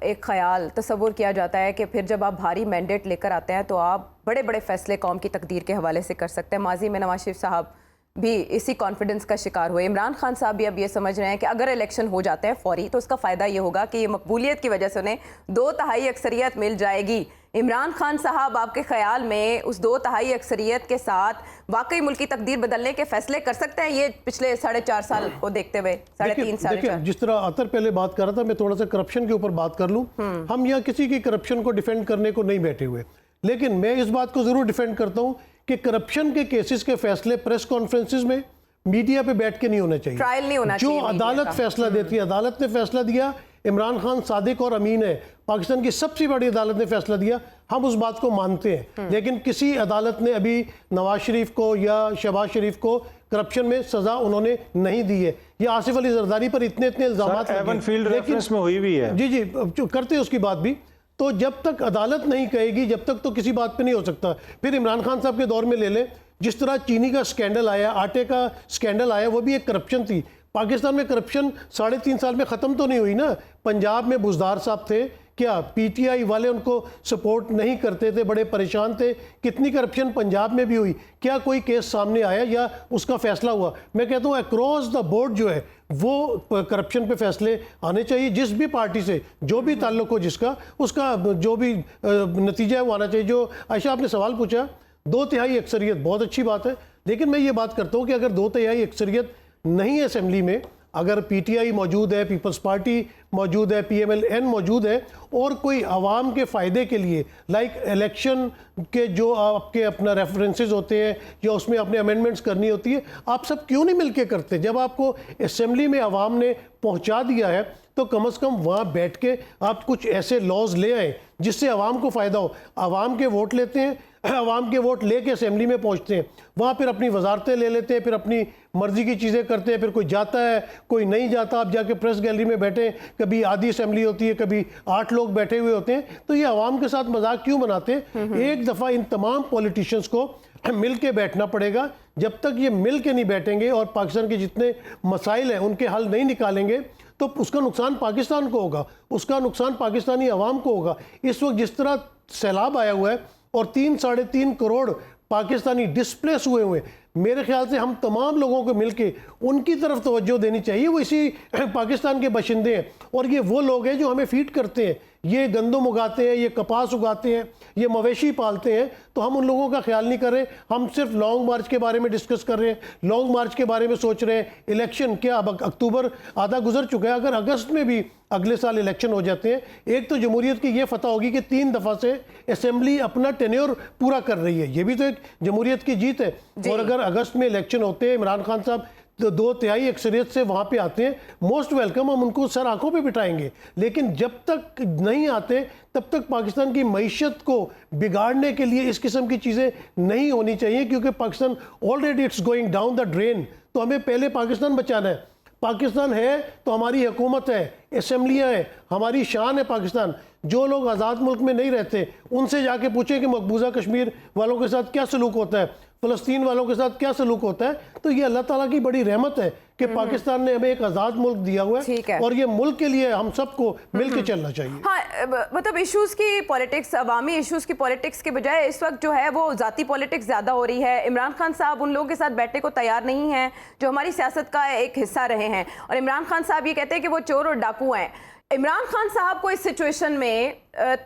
Speaker 1: एक ख्याल तस्वुर किया जाता है कि फिर जब आप भारी मैंडेट लेकर आते हैं तो आप बड़े बड़े फैसले कौम की तकदीर के हवाले से कर सकते हैं। माजी में नवाज शरीफ साहब भी इसी कॉन्फिडेंस का शिकार हुए। इमरान खान साहब भी अब ये समझ रहे हैं कि अगर इलेक्शन हो जाते हैं फौरी तो उसका फ़ायदा ये होगा कि ये मकबूलियत की वजह से उन्हें 2/3 अक्सरियत मिल जाएगी। इमरान खान साहब आपके ख्याल में उस 2/3 अक्सरियत के साथ वाकई मुल्क की तकदीर बदलने के फैसले कर सकते हैं, ये पिछले 4.5 साल को देखते हुए? 3.5 साल।
Speaker 5: देखिए, जिस तरह अतर पहले बात कर रहा था, मैं थोड़ा सा करप्शन के ऊपर बात कर लूं। हम यहाँ किसी की करप्शन को डिफेंड करने को नहीं बैठे हुए, लेकिन मैं इस बात को जरूर डिफेंड करता हूँ कि करप्शन के केसेस के फैसले प्रेस कॉन्फ्रेंसिस में मीडिया पे बैठ के नहीं होने चाहिए।
Speaker 1: ट्रायल नहीं होना
Speaker 5: जो
Speaker 1: चाहिए।
Speaker 5: अदालत फैसला देती है, अदालत ने फैसला दिया, इमरान खान सादिक और अमीन है, पाकिस्तान की सबसे बड़ी अदालत ने फैसला दिया, हम उस बात को मानते हैं। लेकिन किसी अदालत ने अभी नवाज शरीफ को या शहबाज शरीफ को करप्शन में सजा उन्होंने नहीं दी है। ये आसिफ अली जरदारी पर इतने इल्जाम
Speaker 3: एवन फील्ड रेफरेंस में हुई भी है।
Speaker 5: जी जो करते हैं उसकी बात भी, तो जब तक अदालत नहीं कहेगी जब तक तो किसी बात पे नहीं हो सकता। फिर इमरान खान साहब के दौर में ले लें, जिस तरह चीनी का स्कैंडल आया, आटे का स्कैंडल आया, वो भी एक करप्शन थी। पाकिस्तान में करप्शन 3.5 साल में ख़त्म तो नहीं हुई ना। पंजाब में बुजदार साहब थे, क्या पीटीआई वाले उनको सपोर्ट नहीं करते थे, बड़े परेशान थे। कितनी करप्शन पंजाब में भी हुई, क्या कोई केस सामने आया या उसका फैसला हुआ? मैं कहता हूँ अक्रॉस द बोर्ड जो है वो करप्शन पे फैसले आने चाहिए। जिस भी पार्टी से जो भी ताल्लुक हो जिसका, उसका जो भी नतीजा है वो आना चाहिए। जो आयशा आपने सवाल पूछा, 2/3 अक्सरियत बहुत अच्छी बात है, लेकिन मैं ये बात करता हूँ कि अगर 2/3 अक्सरियत नहीं है असेंबली में, अगर पीटीआई मौजूद है, पीपल्स पार्टी मौजूद है, पीएमएल-एन मौजूद है, और कोई आवाम के फ़ायदे के लिए लाइक इलेक्शन के जो आपके अपना रेफरेंसेस होते हैं या उसमें अपने अमेंडमेंट्स करनी होती है, आप सब क्यों नहीं मिलके करते? जब आपको असेंबली में आवाम ने पहुंचा दिया है तो कम से कम वहाँ बैठ के आप कुछ ऐसे लॉज ले आए जिससे आवाम को फ़ायदा हो। आवाम के वोट लेते हैं, आवाम के वोट लेके असेंबली में पहुंचते हैं, वहाँ फिर अपनी वजारतें ले लेते हैं, फिर अपनी मर्जी की चीज़ें करते हैं, फिर कोई जाता है कोई नहीं जाता। आप जाके प्रेस गैलरी में बैठे, कभी आधी असेंबली होती है, कभी 8 लोग बैठे हुए होते हैं, तो ये आवाम के साथ मजाक क्यों बनाते हैं? एक दफ़ा इन तमाम पॉलिटिशियंस को मिल के बैठना पड़ेगा। जब तक ये मिल के नहीं बैठेंगे और पाकिस्तान के जितने मसाइल हैं उनके हल नहीं निकालेंगे तो उसका नुकसान पाकिस्तान को होगा, उसका नुकसान पाकिस्तानी आवाम को होगा। इस वक्त जिस तरह सैलाब आया हुआ है और 3-3.5 करोड़ पाकिस्तानी डिस्प्लेस हुए, मेरे ख्याल से हम तमाम लोगों को मिलके उनकी तरफ तवज्जो देनी चाहिए। वो इसी पाकिस्तान के बाशिंदे हैं और ये वो लोग हैं जो हमें फीड करते हैं। ये गंदम उगाते हैं, ये कपास उगाते हैं, ये मवेशी पालते हैं, तो हम उन लोगों का ख्याल नहीं कर रहे। हम सिर्फ लॉन्ग मार्च के बारे में डिस्कस कर रहे हैं, लॉन्ग मार्च के बारे में सोच रहे हैं। इलेक्शन क्या, अब अक्टूबर आधा गुजर चुका है, अगर अगस्त में भी अगले साल इलेक्शन हो जाते हैं, एक तो जमहूरियत की ये फतह होगी कि 3 दफ़ा से असेंबली अपना टेन्योर पूरा कर रही है, ये भी तो एक जमहूरियत की जीत है। और अगर अगस्त में इलेक्शन होते हैं, इमरान खान साहब तो 2/3 अक्सरियत से वहाँ पे आते हैं, मोस्ट वेलकम, हम उनको सर आंखों पे बिठाएंगे। लेकिन जब तक नहीं आते तब तक पाकिस्तान की मईशत को बिगाड़ने के लिए इस किस्म की चीज़ें नहीं होनी चाहिए, क्योंकि Pakistan already it's going down the drain. तो हमें पहले पाकिस्तान बचाना है। पाकिस्तान है तो हमारी हुकूमत है, असेंबलियाँ हैं, हमारी शान है पाकिस्तान। जो लोग आज़ाद मुल्क में नहीं रहते उनसे जाके पूछें कि मकबूजा कश्मीर वालों के साथ क्या सलूक होता है, फ़लस्तीन वालों के साथ क्या सलूक होता है। तो ये अल्लाह ताला की बड़ी रहमत है कि पाकिस्तान ने हमें एक आज़ाद मुल्क दिया हुआ है, और ये मुल्क के लिए हम सबको मिल के चलना चाहिए।
Speaker 1: हाँ, मतलब इश्यूज़ की पॉलिटिक्स, अवामी इश्यूज़ की पॉलिटिक्स के बजाय इस वक्त जो है वो ज़ाती पॉलिटिक्स ज़्यादा हो रही है। इमरान खान साहब उन लोगों के साथ बैठने को तैयार नहीं हैं जो हमारी सियासत का एक हिस्सा रहे हैं, और इमरान खान साहब ये कहते हैं कि वो चोर और डाकू हैं। इमरान खान साहब को इस सिचुएशन में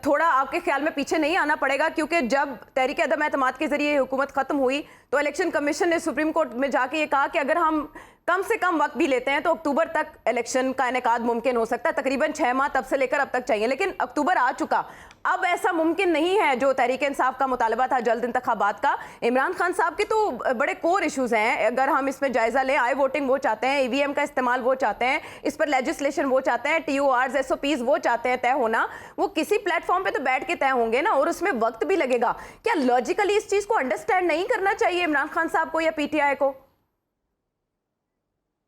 Speaker 1: थोड़ा आपके ख्याल में पीछे नहीं आना पड़ेगा, क्योंकि जब तहरीक अदम एतमाद के जरिए हुकूमत खत्म हुई तो इलेक्शन कमीशन ने सुप्रीम कोर्ट में जाके ये कहा कि अगर हम कम से कम वक्त भी लेते हैं तो अक्टूबर तक इलेक्शन का इनेकाद मुमकिन हो सकता है। तकरीबन 6 माह तब से लेकर अब तक चाहिए, लेकिन अक्टूबर आ चुका, अब ऐसा मुमकिन नहीं है जो तहरीक इंसाफ का मुतालबा था जल्द इंतखाबात का। इमरान खान साहब के तो बड़े कोर इशूज़ हैं, अगर हम इसमें जायज़ा लें, आई वोटिंग वो चाहते हैं, ईवीएम का इस्तेमाल वो चाहते हैं, इस पर लेजिस्लेशन वो चाहते हैं, TORs SOPs वो चाहते हैं तय होना, वो किसी प्लेटफॉर्म पे तो बैठ के तय होंगे ना, और उसमें वक्त भी लगेगा। क्या लॉजिकली इस चीज़ को अंडरस्टैंड नहीं करना चाहिए इमरान खान साहब को या PTI को?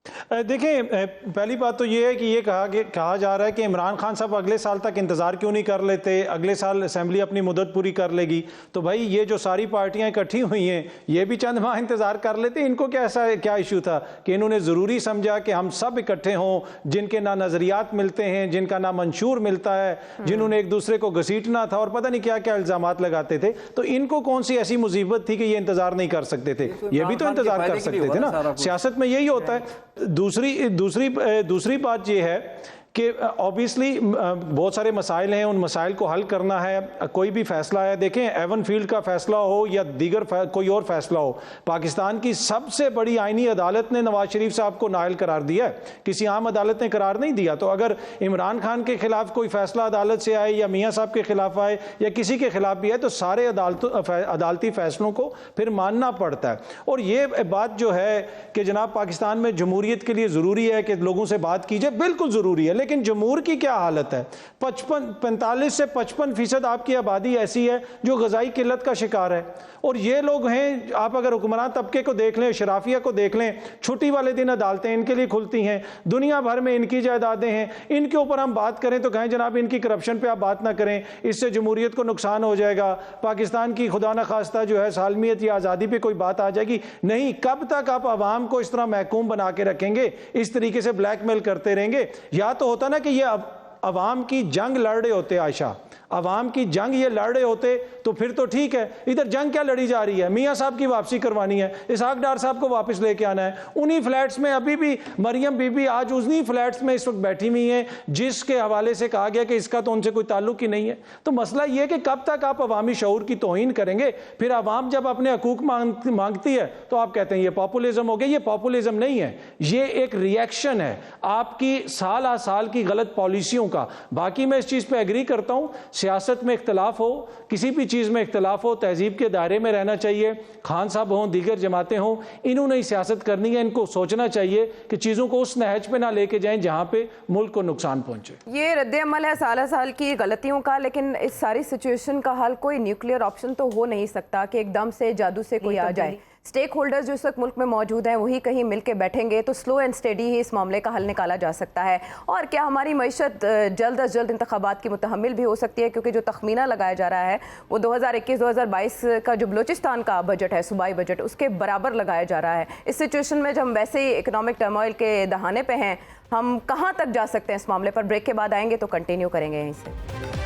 Speaker 3: देखिए, पहली बात तो ये है कि ये कहा जा रहा है कि इमरान खान साहब अगले साल तक इंतज़ार क्यों नहीं कर लेते, अगले साल असेंबली अपनी मुद्दत पूरी कर लेगी। तो भाई ये जो सारी पार्टियां इकट्ठी हुई हैं ये भी चंद माह इंतज़ार कर लेते। इनको क्या इशू था कि इन्होंने ज़रूरी समझा कि हम सब इकट्ठे हों, जिनके ना नज़रियात मिलते हैं, जिनका ना मंशूर मिलता है, जिन्होंने एक दूसरे को घसीटना था और पता नहीं क्या क्या इल्ज़ामात लगाते थे। तो इनको कौन सी ऐसी मुसीबत थी कि ये इंतज़ार नहीं कर सकते थे? ये भी तो इंतज़ार कर सकते थे ना। सियासत में यही होता है। दूसरी बात यह है कि ऑब्वियसली बहुत सारे मसाइल हैं, उन मसाइल को हल करना है। कोई भी फैसला है, देखें एवन फील्ड का फैसला हो या दीगर कोई और फैसला हो, पाकिस्तान की सबसे बड़ी आईनी अदालत ने नवाज शरीफ साहब को नाअहल करार दिया है, किसी आम अदालत ने करार नहीं दिया। तो अगर इमरान खान के खिलाफ कोई फैसला अदालत से आए या मियाँ साहब के खिलाफ आए या किसी के खिलाफ भी आए तो सारे अदालती फैसलों को फिर मानना पड़ता है। और ये बात जो है कि जनाब पाकिस्तान में जमहूरियत के लिए ज़रूरी है कि लोगों से बात कीजिए, बिल्कुल ज़रूरी है, लेकिन जमहूर की क्या हालत है? 45 से 55% आपकी आबादी ऐसी है जो ग़िज़ाई किल्लत का शिकार है। और ये लोग हैं, आप अगर हुक्मरान तबके को देख लें, शराफिया को देख लें, छुट्टी वाले दिन अदालतें इनके लिए खुलती हैं, दुनिया भर में इनकी जायदादें हैं। इनके ऊपर हम बात करें तो कहें जनाब इनकी करप्शन पे आप बात ना करें, इससे जमहूरियत को नुकसान हो जाएगा, पाकिस्तान की खुदा न खास्ता जो है सालमियत या आज़ादी पे कोई बात आ जाएगी। नहीं, कब तक आप आवाम को इस तरह महकूम बना के रखेंगे, इस तरीके से ब्लैकमेल करते रहेंगे? या तो होता ना कि ये अवाम की जंग लड़ रहे होते, आयशा, अवाम की जंग ये लड़ रहे होते तो फिर तो ठीक है। इधर जंग क्या लड़ी जा रही है? मियाँ साहब की वापसी करवानी है, इसहाक डार साहब को वापस लेके आना है। उन्हीं फ्लैट्स में अभी भी मरियम बीबी आज उन्हीं फ्लैट्स में इस वक्त बैठी हुई हैं जिसके हवाले से कहा गया कि इसका तो उनसे कोई ताल्लुक ही नहीं है। तो मसला ये है कि कब तक आप अवामी शऊर की तौहीन करेंगे? फिर अवाम जब अपने हकूक मांगती है तो आप कहते हैं ये पॉपुलिज्म हो गया। ये पॉपुलिज्म नहीं है, ये एक रिएक्शन है आपकी साल आ साल की गलत पॉलिसियों का। बाकी मैं इस चीज़ पर एग्री करता हूँ, सियासत में इख्तलाफ हो, किसी भी चीज़ में इख्तलाफ हो, तहजीब के दायरे में रहना चाहिए। खान साहब हों, दीगर जमातें हों, इन्होंने ही सियासत करनी है। इनको सोचना चाहिए कि चीज़ों को उस नहज पे ना लेके जाएं जहाँ पे मुल्क को नुकसान पहुँचे।
Speaker 1: ये रद्द अमल है साल की गलतियों का, लेकिन इस सारी सिचुएशन का हल कोई न्यूक्लियर ऑप्शन तो हो नहीं सकता कि एकदम से जादू से कोई आ जाए। स्टेक होल्डर्स जो इस वक्त मुल्क में मौजूद हैं वही कहीं मिल के बैठेंगे तो स्लो एंड स्टेडी ही इस मामले का हल निकाला जा सकता है। और क्या हमारी मईशत जल्द अज जल्द इंतखाबात की मुतहम्मिल भी हो सकती है? क्योंकि जो तखमीना लगाया जा रहा है वो 2021-2022 का जो बलूचिस्तान का बजट है, सूबाई बजट, उसके बराबर लगाया जा रहा है। इस सिचुएशन में जब हम वैसे ही इकनॉमिक टर्मोइल के दहाने पे हैं, हम कहाँ तक जा सकते हैं इस मामले पर? ब्रेक के बाद आएंगे तो कंटिन्यू करेंगे यहीं से।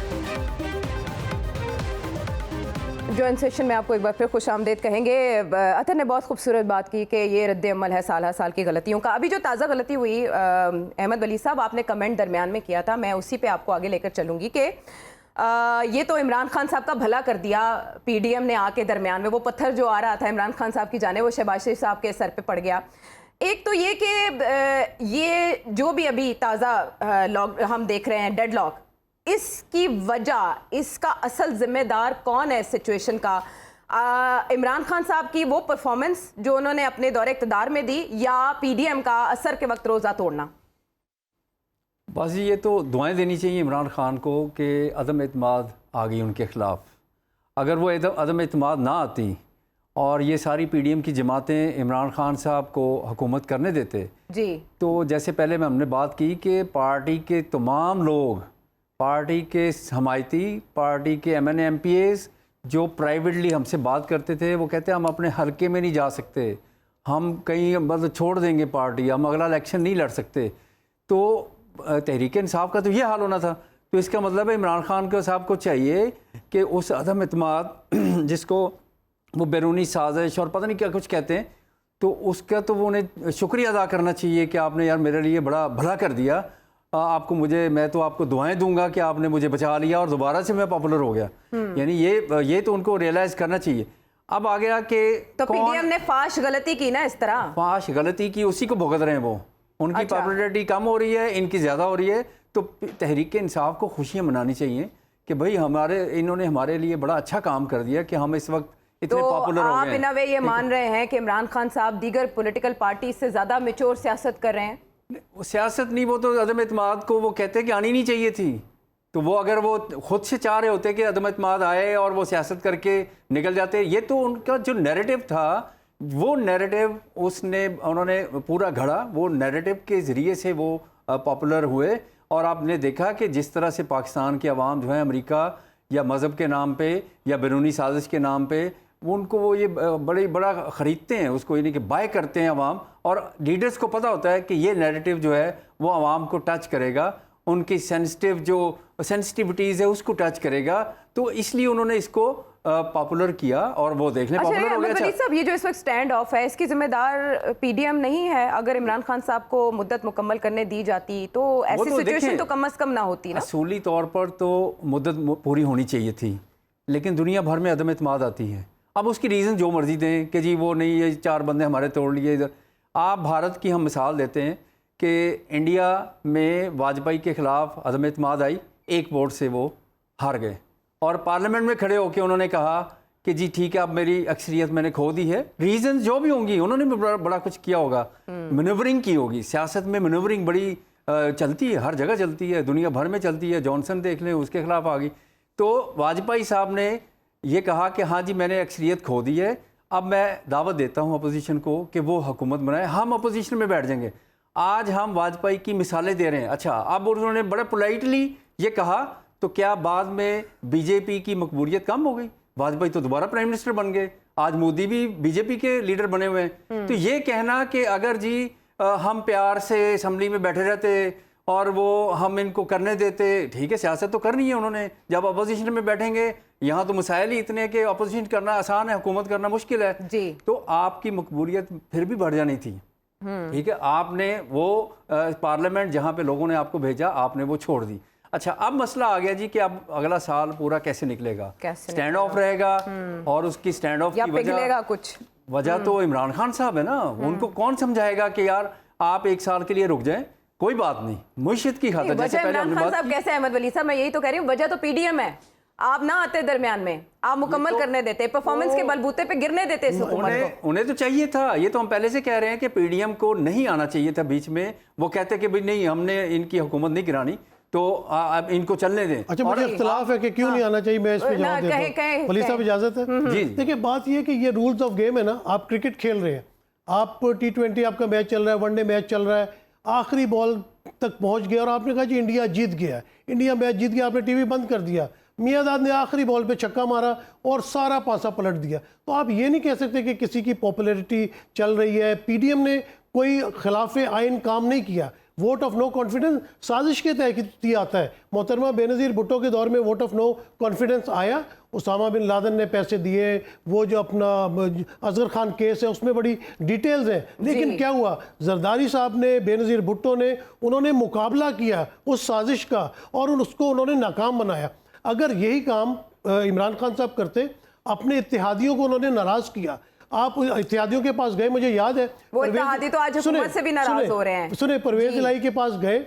Speaker 1: जॉइंट सेशन में आपको एक बार फिर खुश आमदेद कहेंगे। अतर ने बहुत खूबसूरत बात की कि ये रद्द अमल है साल की गलतियों का। अभी जो ताज़ा गलती हुई, अहमद वली साहब आपने कमेंट दरमियान में किया था, मैं उसी पे आपको आगे लेकर चलूँगी कि ये तो इमरान खान साहब का भला कर दिया, PDM ने आके दरमियान में वो पत्थर जो आ रहा था इमरान खान साहब की जाने वो शहबाज शरीफ साहब के सर पे पड़ गया। एक तो ये कि ये जो भी अभी ताज़ा लॉक हम देख रहे हैं, डेडलॉक, इसकी वजह, इसका असल जिम्मेदार कौन है इस सिचुएशन का? इमरान खान साहब की वो परफॉर्मेंस जो उन्होंने अपने दौरे इक़्तिदार में दी, या PDM का असर के वक्त रोज़ा तोड़ना?
Speaker 4: बस ये तो दुआएं देनी चाहिए इमरान खान को कि अदम एतमाद आ गई उनके ख़िलाफ़। अगर वो अदम एतमाद ना आती और ये सारी PDM की जमातें इमरान खान साहब को हुकूमत करने देते
Speaker 1: जी, तो
Speaker 4: जैसे पहले में हमने बात की कि पार्टी के तमाम लोग, पार्टी के हमायती, पार्टी के MNA MPAs जो प्राइवेटली हमसे बात करते थे, वो कहते हैं हम अपने हलके में नहीं जा सकते, हम कहीं मतलब छोड़ देंगे पार्टी, हम अगला इलेक्शन नहीं लड़ सकते। तो तहरीक इंसाफ का तो ये हाल होना था। तो इसका मतलब है इमरान खान के साहब को चाहिए कि उस अदम एतमाद जिसको वो बैरूनी साजिश और पता नहीं क्या कुछ कहते हैं, तो उसका तो वो उन्हें शुक्रिया अदा करना चाहिए कि आपने यार मेरे लिए बड़ा भला कर दिया, आपको मैं तो आपको दुआएं दूंगा कि आपने मुझे बचा लिया और दोबारा से मैं पॉपुलर हो गया। यानी ये तो उनको रियलाइज़ करना चाहिए। अब आ गया कि
Speaker 1: तो PDM ने फाश गलती की ना, इस तरह
Speaker 4: फाश गलती की, उसी को भुगत रहे हैं वो। उनकी पॉपुलैरिटी कम हो रही है, इनकी ज़्यादा हो रही है। तो तहरीक इंसाफ को खुशियाँ मनानी चाहिए कि भाई इन्होंने हमारे लिए बड़ा अच्छा काम कर दिया कि हम इस वक्त इतने पॉपुलर हो गए।
Speaker 1: आप इन अ वे ये मान रहे हैं कि इमरान खान साहब दीगर पॉलिटिकल पार्टी से ज़्यादा मैच्योर सियासत कर रहे हैं?
Speaker 4: वो सियासत नहीं, वो तो अदम एतमाद को वो कहते हैं कि आनी नहीं चाहिए थी। तो वो अगर वो खुद से चाह रहे होते कि अदम एतमाद आए और वो सियासत करके निकल जाते, ये तो उनका जो नैरेटिव था वो नैरेटिव उन्होंने पूरा घड़ा, वो नैरेटिव के ज़रिए से वो पॉपुलर हुए। और आपने देखा कि जिस तरह से पाकिस्तान की आवाम जो है अमेरिका या मज़हब के नाम पे या बैरूनी साजिश के नाम पे वो ये बड़ा ख़रीदते हैं उसको, यानी कि बाय करते हैं आवाम। और लीडर्स को पता होता है कि ये नैरेटिव जो है वो आवाम को टच करेगा, उनकी सेंसिटिविटीज़ है उसको टच करेगा, तो इसलिए उन्होंने इसको पॉपुलर किया और वो देखने पॉपुलर हो गया।
Speaker 1: वलीद साहब, ये जो इस वक्त स्टैंड ऑफ है इसकी जिम्मेदार पीडीएम नहीं है? अगर इमरान खान साहब को मुद्दत मुकम्मल करने दी जाती तो ऐसी सिचुएशन तो कम से कम ना होती ना?
Speaker 4: असूली तौर पर तो मुद्दत पूरी होनी चाहिए थी, लेकिन दुनिया भर में अदम एतमाद आती है। अब उसकी रीज़न जो मर्जी दें कि जी वो नहीं, ये 4 बंदे हमारे तोड़ लिए इधर। आप भारत की हम मिसाल देते हैं कि इंडिया में वाजपेयी के ख़िलाफ़ अदम एतमाद आई, 1 वोट से वो हार गए और पार्लियामेंट में खड़े होकर उन्होंने कहा कि जी ठीक है, अब मेरी अक्सरियत मैंने खो दी है। रीज़न जो भी होंगी, उन्होंने भी बड़ा कुछ किया होगा, मैनूवरिंग की होगी। सियासत में मैनूवरिंग बड़ी चलती है, हर जगह चलती है, दुनिया भर में चलती है। जॉनसन देख लें, उसके खिलाफ आ गई। तो वाजपेयी साहब ने ये कहा कि हाँ जी मैंने अक्सरियत खो दी है, अब मैं दावत देता हूँ अपोजिशन को कि वो हुकूमत बनाए, हम अपोजिशन में बैठ जाएंगे। आज हम वाजपेयी की मिसालें दे रहे हैं। अच्छा, अब उन्होंने बड़े पोलाइटली ये कहा, तो क्या बाद में बीजेपी की मकबूलियत कम हो गई? वाजपेयी तो दोबारा प्राइम मिनिस्टर बन गए, आज मोदी भी बीजेपी के लीडर बने हुए हैं। तो ये कहना कि अगर जी हम प्यार से असम्बली में बैठे रहते और वो हम इनको करने देते, ठीक है सियासत तो करनी है उन्होंने, जब अपोजिशन में बैठेंगे यहाँ तो मसाइल ही इतने कि अपोजिशन करना आसान है, हुकूमत करना मुश्किल है जी। तो आपकी मकबूलियत फिर भी बढ़ जानी थी, ठीक है। आपने वो पार्लियामेंट जहाँ पे लोगों ने आपको भेजा, आपने वो छोड़ दी। अच्छा, अब मसला आ गया जी कि अब अगला साल पूरा कैसे निकलेगा, स्टैंड ऑफ रहेगा और उसकी स्टैंड ऑफ की वजह तो इमरान खान साहब है ना, उनको कौन समझाएगा कि यार आप 1 साल के लिए रुक जाएं, कोई बात नहीं, मुईशत की खातिर। जैसे पहले हमने बात की,
Speaker 1: कैसे अहमद वली साहब, मैं यही तो कह रही हूँ, वजह तो पीडीएम है। आप ना आते दरमियान में, आप मुकम्मल करने देते, परफॉर्मेंस के बलबूते पे गिरने देते इस हुकूमत को।
Speaker 4: उन्हें तो चाहिए था, ये तो हम पहले से कह रहे हैं कि पीडीएम को नहीं आना चाहिए था बीच में। वो कहते कि भाई नहीं, हमने इनकी हुकूमत नहीं गिरानी, तो अब इनको चलने दें।
Speaker 5: अच्छा, मुझे इख्तिलाफ है कि क्यों नहीं आना चाहिए, मैं इस पे जवाब देता हूं। वली साहब इजाजत है जी? देखिए, बात ये है कि ये रूल्स ऑफ गेम है ना। आप क्रिकेट खेल रहे हैं, आप T20 आपका मैच चल रहा है, वनडे मैच चल रहा है, आखिरी बॉल तक पहुंच गया और आपने कहा जी इंडिया जीत गया, इंडिया मैच जीत गया, आपने टीवी बंद कर दिया, मियाँदाद ने आखिरी बॉल पे छक्का मारा और सारा पासा पलट दिया। तो आप ये नहीं कह सकते कि किसी की पॉपुलैरिटी चल रही है। पीडीएम ने कोई खिलाफ आइन काम नहीं किया। वोट ऑफ नो कॉन्फिडेंस साजिश के तहत आता है। मोहतरमा बेनज़ीर भुट्टो के दौर में वोट ऑफ नो कॉन्फिडेंस आया, उसामा बिन लादेन ने पैसे दिए, वो जो अपना असगर खान केस है उसमें बड़ी डिटेल्स हैं। लेकिन क्या हुआ, जरदारी साहब ने, बेनज़ीर भुट्टो ने, उन्होंने मुकाबला किया उस साजिश का और उसको उन्होंने नाकाम बनाया। अगर यही काम इमरान खान साहब करते, अपने इत्तेहादियों को उन्होंने नाराज़ किया, आप इत्तेहादियों के पास गए, मुझे याद है
Speaker 1: वो इत्तेहादी तो आज हुकूमत से भी नाराज हो रहे हैं।
Speaker 5: सुने, परवेज इलाही के पास गए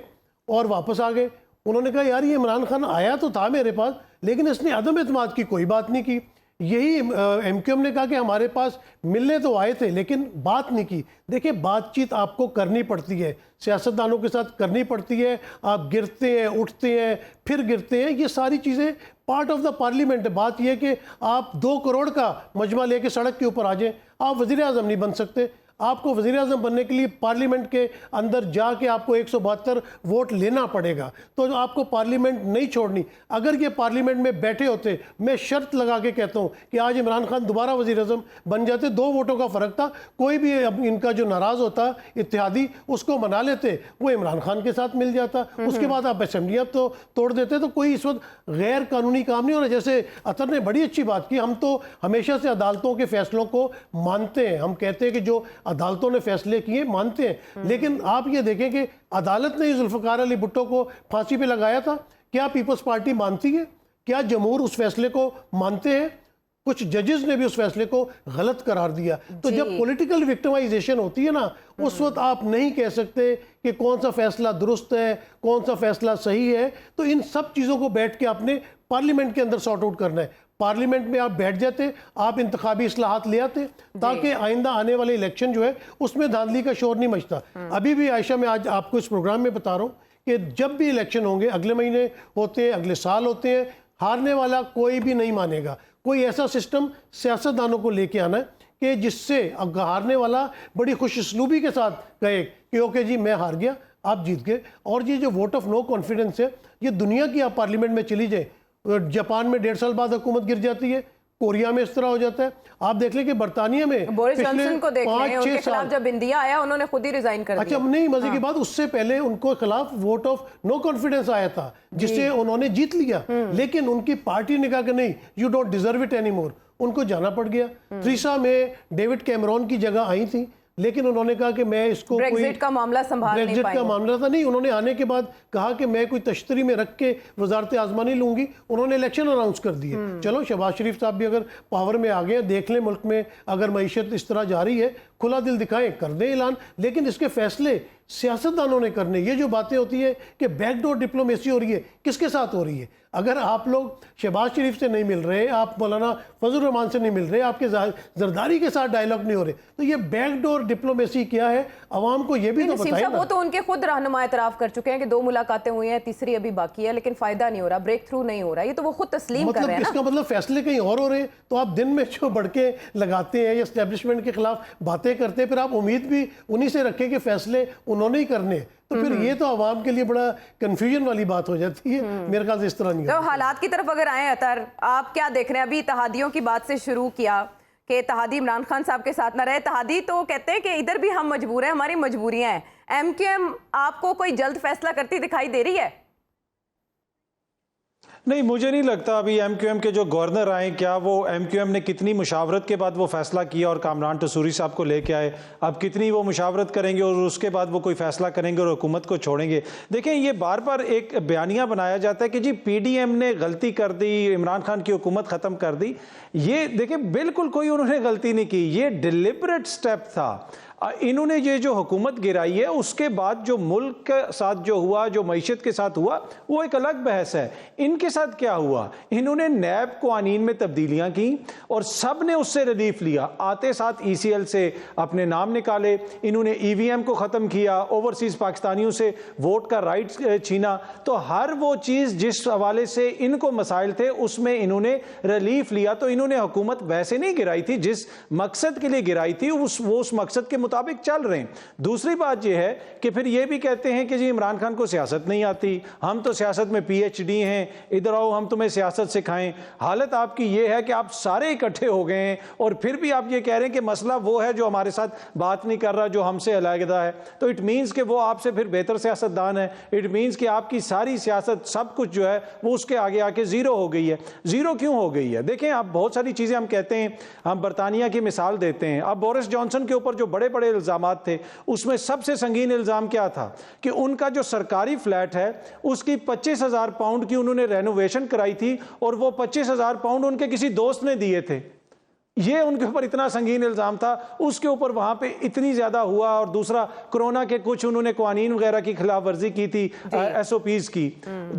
Speaker 5: और वापस आ गए। उन्होंने कहा यार ये इमरान खान आया तो था मेरे पास, लेकिन इसने अदम एतमाद की कोई बात नहीं की। यही MQM ने कहा कि हमारे पास मिलने तो आए थे लेकिन बात नहीं की। देखिए, बातचीत आपको करनी पड़ती है, सियासतदानों के साथ करनी पड़ती है। आप गिरते हैं, उठते हैं, फिर गिरते हैं, ये सारी चीज़ें पार्ट ऑफ द पार्लियामेंट है। बात यह कि आप 2 करोड़ का मजमा लेके सड़क के ऊपर आ जाएं, आप वज़ीर आज़म नहीं बन सकते। आपको वज़ीर आज़म बनने के लिए पार्लियामेंट के अंदर जाके आपको 172 वोट लेना पड़ेगा, तो आपको पार्लियामेंट नहीं छोड़नी। अगर ये पार्लियामेंट में बैठे होते, मैं शर्त लगा के कहता हूँ कि आज इमरान खान दोबारा वज़ीर आज़म बन जाते, 2 वोटों का फ़र्क था, कोई भी अब इनका जो नाराज़ होता इत्तेहादी उसको मना लेते, वो इमरान खान के साथ मिल जाता। उसके बाद आप असम्बलियाँ तो तोड़ देते। तो कोई इस वक्त गैर कानूनी काम नहीं हो रहा। जैसे अतर ने बड़ी अच्छी बात की, हम तो हमेशा से अदालतों के फैसलों को मानते हैं, हम कहते हैं कि जो अदालतों ने फैसले किए मानते हैं। लेकिन आप ये देखें कि अदालत ने जुल्फ़िकार अली भुट्टो को फांसी पे लगाया था, क्या पीपल्स पार्टी मानती है? क्या जमहूर उस फैसले को मानते हैं? कुछ जजेस ने भी उस फैसले को गलत करार दिया। तो जब पॉलिटिकल विक्टिमाइजेशन होती है ना, उस वक्त आप नहीं कह सकते कि कौन सा फैसला दुरुस्त है, कौन सा फैसला सही है। तो इन सब चीज़ों को बैठ के आपने पार्लियामेंट के अंदर सॉर्ट आउट करना है। पार्लियामेंट में आप बैठ जाते, आप इंतखाबी इस्लाहात ले आते, ताकि आइंदा आने वाले इलेक्शन जो है उसमें धांधली का शोर नहीं मचता। अभी भी आयशा, मैं आज आपको इस प्रोग्राम में बता रहा हूँ कि जब भी इलेक्शन होंगे, अगले महीने होते हैं, अगले साल होते हैं, हारने वाला कोई भी नहीं मानेगा। कोई ऐसा सिस्टम सियासतदानों को लेके आना है कि जिससे अब हारने वाला बड़ी खुशस्लूबी के साथ कहे कि ओके जी मैं हार गया, आप जीत गए। और ये जो वोट ऑफ नो कॉन्फिडेंस है, ये दुनिया की आप पार्लियामेंट में चली जाए, जापान में 1.5 साल बाद हुकूमत गिर जाती है, कोरिया में इस तरह हो जाता है। आप देख लें कि बरतानिया में
Speaker 1: बोरिस जॉनसन को देख लें,
Speaker 5: 5-6
Speaker 1: उनके
Speaker 5: साल
Speaker 1: खिलाफ जब इंडिया आया उन्होंने खुद ही रिजाइन कर
Speaker 5: अच्छा
Speaker 1: दिया।
Speaker 5: नहीं, मजे की बात, उससे पहले उनको खिलाफ वोट ऑफ नो कॉन्फिडेंस आया था जिससे उन्होंने जीत लिया, लेकिन उनकी पार्टी ने कहा कि नहीं, you don't deserve it any more, उनको जाना पड़ गया। थ्रीसा में डेविड कैमरॉन की जगह आई थी, लेकिन उन्होंने कहा कि मैं इसको
Speaker 1: ब्रेक्जिट का मामला संभाल नहीं
Speaker 5: ब्रेक्जिट का
Speaker 1: पाएंगे।
Speaker 5: मामला था नहीं, उन्होंने आने के बाद कहा कि मैं कोई तश्तरी में रख के वजारत आज़मा नहीं लूंगी, उन्होंने इलेक्शन अनाउंस कर दिए। चलो शहबाज शरीफ साहब भी अगर पावर में आ गए, देख लें मुल्क में अगर मईशत इस तरह जा रही है, खुला दिल दिखाएं, कर दें ऐलान, लेकिन इसके फैसले सियासतदानों ने करने। ये जो बातें होती है कि बैकडोर डिप्लोमेसी हो रही है, किसके साथ हो रही है? अगर आप लोग शहबाज शरीफ से नहीं मिल रहे, आप मौलाना फजल रहमान से नहीं मिल रहे, आपके जरदारी के साथ डायलॉग नहीं हो रहे, तो ये बैकडोर डिप्लोमेसी क्या है? अवाम को ये भी तो
Speaker 1: नसीम
Speaker 5: बताइए
Speaker 1: साहब,
Speaker 5: ना।
Speaker 1: वो तो उनके खुद रहनुमा एतराफ कर चुके हैं कि 2 मुलाकातें हुई हैं, तीसरी अभी बाकी है, लेकिन फायदा नहीं हो रहा, ब्रेक थ्रू नहीं हो रहा। ये तो वो खुद तस्लीम कर रहे हैं ना।
Speaker 5: इसका मतलब फैसले कहीं और हो रहे हैं, तो आप दिन में जो बढ़के लगाते हैं या एस्टेब्लिशमेंट के खिलाफ बातें करते हैं, फिर आप उम्मीद भी उन्हीं से रखें कि फैसले उन्होंने ही करने हैं। तो फिर ये तो आवाम के लिए बड़ा कंफ्यूजन वाली बात हो जाती है। मेरे ख्याल से इस तरह नहीं
Speaker 1: तो
Speaker 5: होता।
Speaker 1: हालात की तरफ अगर आए अतर, आप क्या देख रहे हैं? अभी इत्तेहादियों की बात से शुरू किया कि इत्तेहादी इमरान खान साहब के साथ ना रहे। इत्तेहादी तो कहते हैं कि इधर भी हम मजबूर हैं, हमारी मजबूरियां हैं। MQM आपको कोई जल्द फैसला करती दिखाई दे रही है?
Speaker 3: नहीं, मुझे नहीं लगता अभी MQM के जो गवर्नर आए, क्या वो MQM ने कितनी मुशावरत के बाद वो फैसला किया और कामरान टसूरी साहब को लेके आए, अब कितनी वो मुशावरत करेंगे और उसके बाद वो कोई फैसला करेंगे और हुकूमत को छोड़ेंगे। देखें, ये बार बार एक बयानिया बनाया जाता है कि जी PDM ने गलती कर दी, इमरान खान की हुकूमत ख़त्म कर दी। ये देखें, बिल्कुल कोई उन्होंने गलती नहीं की, ये डिलिबरेट स्टेप था। इन्होंने ये जो हुकूमत गिराई है, उसके बाद जो मुल्क के साथ जो हुआ, जो मईशत के साथ हुआ, वो एक अलग बहस है। इनके साथ क्या हुआ? इन्होंने नैब कानून में तब्दीलियां की और सब ने उससे रिलीफ लिया। आते साथ ECL से अपने नाम निकाले, इन्होंने EVM को ख़त्म किया, ओवरसीज़ पाकिस्तानियों से वोट का राइट छीना। तो हर वो चीज़ जिस हवाले से इनको मसाइल थे, उसमें इन्होंने रिलीफ लिया। तो इन्होंने हुकूमत वैसे नहीं गिराई थी, जिस मकसद के लिए गिराई थी वो उस मकसद के मुताबिक चल रहे हैं। दूसरी बात यह है कि फिर ये भी कहते हैं कि जी इमरान खान को सियासत नहीं आती, हम तो सियासत में PhD हैं, इधर आओ हम तुम्हें सियासत सिखाएं। हालत आपकी ये है कि आप सारे इकट्ठे हो गए हैं और फिर भी आप ये कह रहे हैं कि मसला वो है जो हमारे साथ बात नहीं कर रहा, जो हमसे अलहदा है। तो इट मीन्स कि वो आपसे फिर बेहतर सियासतदान है। इट मीन्स कि आपकी सारी सियासत, सब कुछ जो है वो उसके आगे आके ज़ीरो हो गई है। ज़ीरो क्यों हो गई है? देखें, आप बहुत सारी चीज़ें हम कहते हैं, हम बरतानिया की मिसाल देते हैं। अब बोरिस जॉनसन के ऊपर जो बड़े बड़े इल्ज़ामात थे, उसमें सबसे संगीन इल्ज़ाम क्या था कि उनका जो सरकारी फ्लैट है उसकी 25,000 पाउंड की उन्होंने रेनोवेशन कराई थी और वो 25,000 पाउंड उनके किसी दोस्त ने दिए थे। ये उनके ऊपर इतना संगीन इल्ज़ाम था, उसके ऊपर वहां पे इतनी ज़्यादा हुआ। और दूसरा, कोरोना के कुछ उन्होंने कानून वगैरह की खिलाफ वर्जी की थी, SOPs की।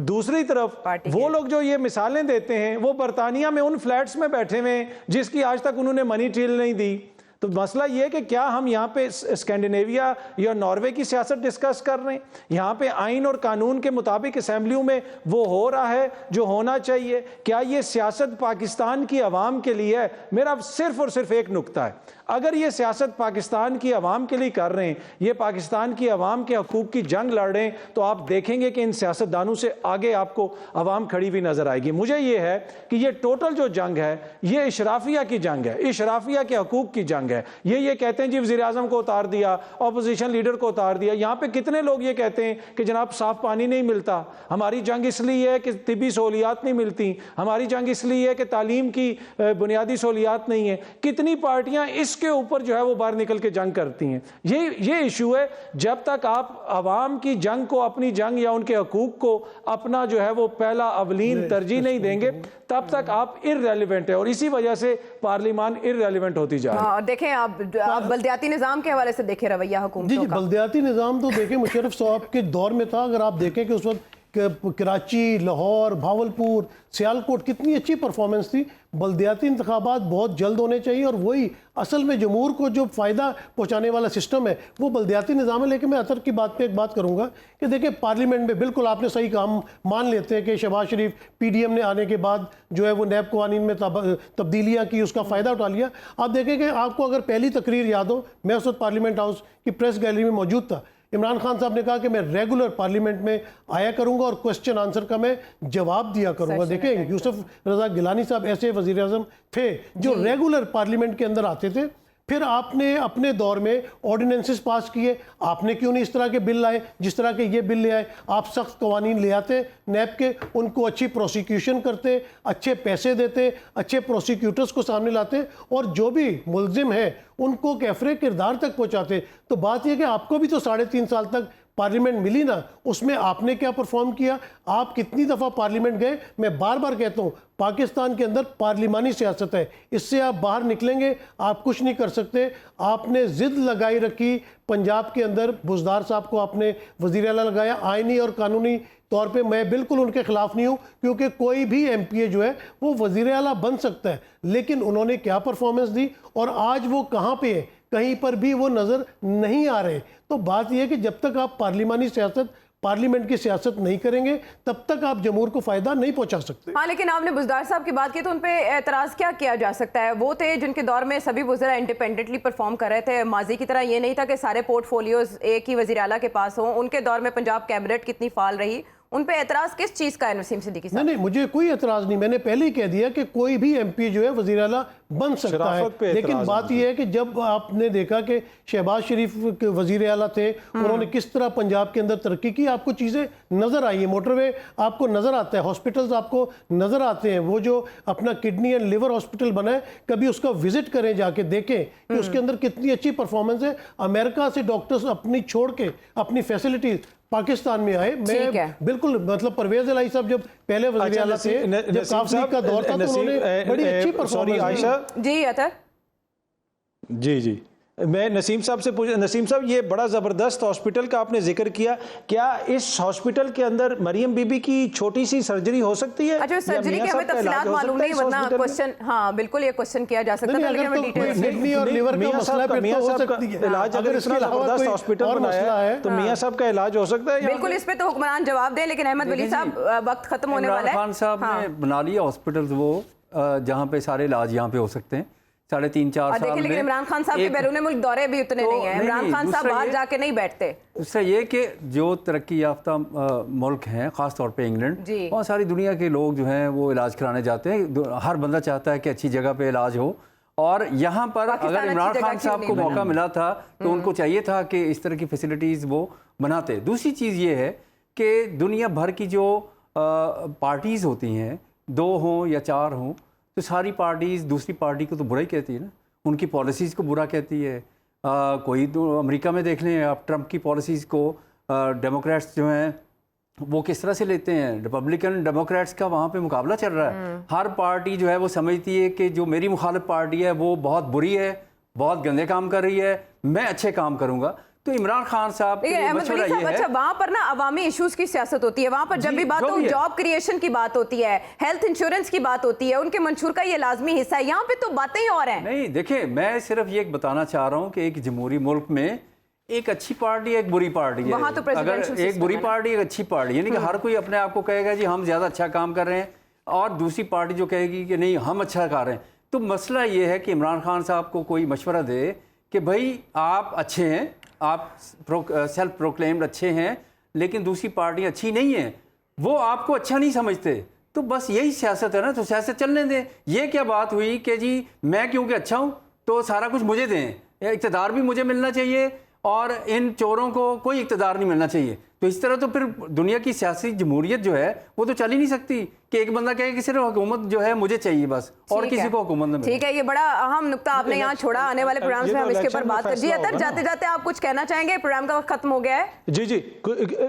Speaker 3: दूसरी तरफ वो लोग जो ये मिसालें देते हैं, वो बरतानिया में उन फ्लैट्स में बैठे हुए हैं जिसकी आज तक उन्होंने मनी ट्रील नहीं दी। तो मसला ये है कि क्या हम यहाँ पे स्कैंडिनेविया या नॉर्वे की सियासत डिस्कस कर रहे हैं? यहाँ पे आइन और कानून के मुताबिक असेंबलियों में वो हो रहा है जो होना चाहिए? क्या ये सियासत पाकिस्तान की आवाम के लिए है? मेरा सिर्फ और सिर्फ एक नुक्ता है, अगर ये सियासत पाकिस्तान की आवाम के लिए कर रहे हैं, ये पाकिस्तान की आवाम के हकूक़ की जंग लड़ रहे हैं, तो आप देखेंगे कि इन सियासतदानों से आगे आपको आवाम खड़ी हुई नजर आएगी। मुझे ये है कि ये टोटल जो जंग है, ये इशराफिया की जंग है, इशराफिया के हकूक़ की जंग है। ये कहते हैं जी वज़ीर आज़म को उतार दिया, अपोजिशन लीडर को उतार दिया। यहाँ पे कितने लोग ये कहते हैं कि जनाब साफ पानी नहीं मिलता, हमारी जंग इसलिए है कि तिब्बी सहूलियात नहीं मिलती, हमारी जंग इसलिए है कि तालीम की बुनियादी सहूलियात नहीं है। कितनी पार्टियां इसके ऊपर जो है वो बाहर निकल के जंग करती हैं। ये इशू है। जब तक आप आवाम की जंग को, अपनी जंग या उनके हकूक को अपना जो है वो पहला अवलीन तरजीह नहीं देंगे, तब तक आप इररेलेवेंट है। और इसी वजह से पार्लियामान इररेलेवेंट होती जा रही है।
Speaker 1: देखें, आप बल्दियाती निज़ाम के हवाले से देखें रवैया हुकूमतों
Speaker 5: जी,
Speaker 1: का।
Speaker 5: बल्दियाती निज़ाम तो देखें मुशर्रफ साहब के दौर में था। अगर आप देखें कि उस वक्त कराची, लाहौर, भावलपुर, सियालकोट कितनी अच्छी परफॉर्मेंस थी। बल्दियाती इंतखाबात बहुत जल्द होने चाहिए और वही असल में जमहूर को जो फ़ायदा पहुंचाने वाला सिस्टम है वो बल्दियाती निज़ाम है। लेकिन मैं अतर की बात पे एक बात करूंगा कि देखिए पार्लियामेंट में बिल्कुल आपने सही कहा, हम मान लेते हैं कि शहबाज शरीफ पीडीएम ने आने के बाद जो है वो नैब कवानीन में तब्दीलियाँ की, उसका फ़ायदा उठा लिया। आप देखें कि आपको अगर पहली तकरीर याद हो, मैं उस वक्त पार्लियामेंट हाउस की प्रेस गैलरी में मौजूद था। इमरान खान साहब ने कहा कि मैं रेगुलर पार्लियामेंट में आया करूंगा और क्वेश्चन आंसर का मैं जवाब दिया करूंगा। देखें यूसुफ रजा गिलानी साहब ऐसे वज़ीर आज़म थे जो रेगुलर पार्लियामेंट के अंदर आते थे। फिर आपने अपने दौर में ऑर्डिनेंसेस पास किए, आपने क्यों नहीं इस तरह के बिल लाए जिस तरह के ये बिल ले आए। आप सख्त कवानीन ले आते नैब के, उनको अच्छी प्रोसिक्यूशन करते, अच्छे पैसे देते, अच्छे प्रोसिक्यूटर्स को सामने लाते और जो भी मुलजिम है उनको कैफरे किरदार तक पहुंचाते। तो बात यह कि आपको भी तो 3.5 साल तक पार्लियामेंट मिली ना, उसमें आपने क्या परफॉर्म किया, आप कितनी दफ़ा पार्लियामेंट गए। मैं बार बार कहता हूँ पाकिस्तान के अंदर पार्लिमानी सियासत है, इससे आप बाहर निकलेंगे आप कुछ नहीं कर सकते। आपने ज़िद लगाई रखी, पंजाब के अंदर बुज़दार साहब को आपने वज़ीर आला लगाया। आइनी और कानूनी तौर पे मैं बिल्कुल उनके खिलाफ नहीं हूँ, क्योंकि कोई भी एमपीए जो है वो वज़ीर आला बन सकता है। लेकिन उन्होंने क्या परफॉर्मेंस दी और आज वो कहाँ पे है, कहीं पर भी वो नज़र नहीं आ रहे। तो बात यह है कि जब तक आप पार्लिमानी सियासत, पार्लियामेंट की सियासत नहीं करेंगे तब तक आप जमहूर को फ़ायदा नहीं पहुंचा सकते।
Speaker 1: हाँ, लेकिन आपने बुज़दार साहब की बात की तो उन पे एतराज़ क्या किया जा सकता है? वो थे जिनके दौर में सभी वज़ीरा इंडिपेंडेंटली परफॉर्म कर रहे थे। माजी की तरह ये नहीं था कि सारे पोर्टफोलियोज एक ही वज़ीर आला के पास हों। उनके दौर में पंजाब कैबिनेट कितनी फाल रही, उन पे एतराज़ किस चीज़ का है नसीम सिद्दीकी साहब?
Speaker 5: नहीं, मुझे कोई एतराज़ नहीं। मैंने पहले ही कह दिया कि कोई भी एमपी जो है वज़ीर आला बन सकता है। लेकिन बात यह है कि जब आपने देखा कि शहबाज शरीफ के वज़ीर आला थे, उन्होंने किस तरह पंजाब के अंदर तरक्की की, आपको चीज़ें नज़र आई हैं। मोटरवे आपको नज़र आता है, हॉस्पिटल्स आपको नज़र आते हैं। वो जो अपना किडनी एंड लिवर हॉस्पिटल बना है, कभी उसका विजिट करें, जाके देखें कि उसके अंदर कितनी अच्छी परफॉर्मेंस है। अमेरिका से डॉक्टर्स अपनी छोड़ के अपनी फैसिलिटीज़ पाकिस्तान में आए। मैं बिल्कुल मतलब परवेज इलाही साहब जब पहले वज़ीर आला थे, जब काफ लीग का दौर था, तो उन्होंने बड़ी अच्छी परफॉर्मेंस
Speaker 3: आयशा
Speaker 1: जी अतर
Speaker 3: जी मैं नसीम साहब से पूछ, नसीम साहब ये बड़ा ज़बरदस्त हॉस्पिटल का आपने जिक्र किया, क्या इस हॉस्पिटल के अंदर मरियम बीबी की छोटी सी सर्जरी हो सकती है?
Speaker 1: अच्छा, सर्जरी के हमें तफसीलात मालूम नहीं, वरना क्वेश्चन, हाँ बिल्कुल ये क्वेश्चन किया जा सकता है।
Speaker 5: किडनी और लिवर का मसला है,
Speaker 3: मियां साहब का अगर इतना ज़बरदस्त हॉस्पिटल बनाया है तो मियां साहब का इलाज हो सकता है।
Speaker 1: बिल्कुल, इस पे तो हुक्मरान जवाब दें। लेकिन अहमद वली साहब, वक्त खत्म होने वाला है।
Speaker 4: खान साहब ने बना लिया हॉस्पिटल वो जहाँ पे सारे इलाज यहाँ पे हो सकते हैं 3.5-4 साल में।
Speaker 1: लेकिन इमरान खान साहब के बैरून मुल्क दौरे भी उतने नहीं है। इमरान खान साहब बाहर जाके नहीं बैठते।
Speaker 4: उससे ये कि जो तरक्की याफ्ता मुल्क हैं, ख़ास तौर पे इंग्लैंड, वहाँ सारी दुनिया के लोग जो हैं वो इलाज कराने जाते हैं। हर बंदा चाहता है कि अच्छी जगह पे इलाज हो। और यहाँ पर अगर इमरान खान साहब को मौका मिला था तो उनको चाहिए था कि इस तरह की फैसिलिटीज़ वो बनाते। दूसरी चीज़ ये है कि दुनिया भर की जो पार्टीज़ होती हैं, 2 हों या 4 हों, तो सारी पार्टीज़ दूसरी पार्टी को तो बुरा ही कहती है ना, उनकी पॉलिसीज़ को बुरा कहती है। कोई तो अमेरिका में देख लें आप, ट्रंप की पॉलिसीज़ को डेमोक्रेट्स जो हैं वो किस तरह से लेते हैं। रिपब्लिकन डेमोक्रेट्स का वहाँ पे मुकाबला चल रहा है। हर पार्टी जो है वो समझती है कि जो मेरी मुखालिफ पार्टी है वो बहुत बुरी है, बहुत गंदे काम कर रही है, मैं अच्छे काम करूँगा। तो इमरान खान साहब
Speaker 1: अच्छा, वहाँ पर ना अवामी इश्यूज की सियासत होती है। वहाँ पर जब भी बात हो जॉब क्रिएशन की बात होती है, हेल्थ इंश्योरेंस की बात होती है, उनके मंशूर का ये लाजमी हिस्सा है। यहाँ पे तो बातें ही और हैं।
Speaker 4: नहीं देखिए, मैं सिर्फ ये बताना चाह रहा हूँ कि एक जमहूरी मुल्क में एक अच्छी पार्टी एक बुरी पार्टी है।
Speaker 1: वहाँ तो
Speaker 4: अगर एक बुरी पार्टी एक अच्छी पार्टी, यानी कि हर कोई अपने आप को कहेगा जी हम ज़्यादा अच्छा काम कर रहे हैं, और दूसरी पार्टी जो कहेगी कि नहीं हम अच्छा कर रहे हैं। तो मसला ये है कि इमरान खान साहब को कोई मशवरा दे कि भाई आप अच्छे हैं, आप सेल्फ प्रोक्लेम्ड अच्छे हैं, लेकिन दूसरी पार्टी अच्छी नहीं है, वो आपको अच्छा नहीं समझते। तो बस यही सियासत है ना, तो सियासत चलने दें। ये क्या बात हुई कि जी मैं क्योंकि अच्छा हूँ तो सारा कुछ मुझे दें, इक़्तिदार भी मुझे मिलना चाहिए और इन चोरों को कोई इक़्तिदार नहीं मिलना चाहिए। तो इस तरह तो फिर दुनिया की सियासी जमहूरियत जो है वो तो चल ही नहीं सकती कि एक बंदा कहे कि सिर्फ हुकूमत जो है मुझे चाहिए बस, और किसी को हुकूमत न मिले।
Speaker 1: ठीक है, ये बड़ा अहम नुक्ता आपने यहाँ छोड़ा। आने वाले प्रोग्राम में हम इसके ऊपर बात कर। जी अतर, जाते जाते आप कुछ कहना चाहेंगे? प्रोग्राम का वक्त खत्म हो गया है। जी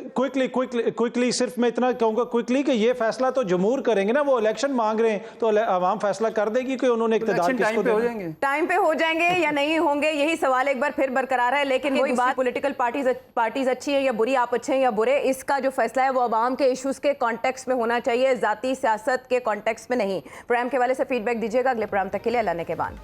Speaker 3: क्विकली सिर्फ मैं इतना कहूंगा क्विकली कि ये फैसला तो जमहूर करेंगे ना, वो इलेक्शन मांग रहे हैं तो आवाम फैसला कर देगी कि उन्होंने इक़्तिदार किसको देना।
Speaker 1: टाइम पे हो जाएंगे या नहीं होंगे, यही सवाल एक बार फिर बरकरार है। लेकिन वही बात, पॉलिटिकल पार्टीज अच्छी है या बुरी, आप अच्छे हैं या बुरे, इसका जो फैसला है वो अवाम के इश्यूज़ के कॉन्टेक्स्ट में होना चाहिए, ज़ाती सियासत के कॉन्टेक्स्ट में नहीं। प्रोग्राम के वाले से फीडबैक दीजिएगा। अगले प्रोग्राम तक के लिए अल्लाह ने के बान।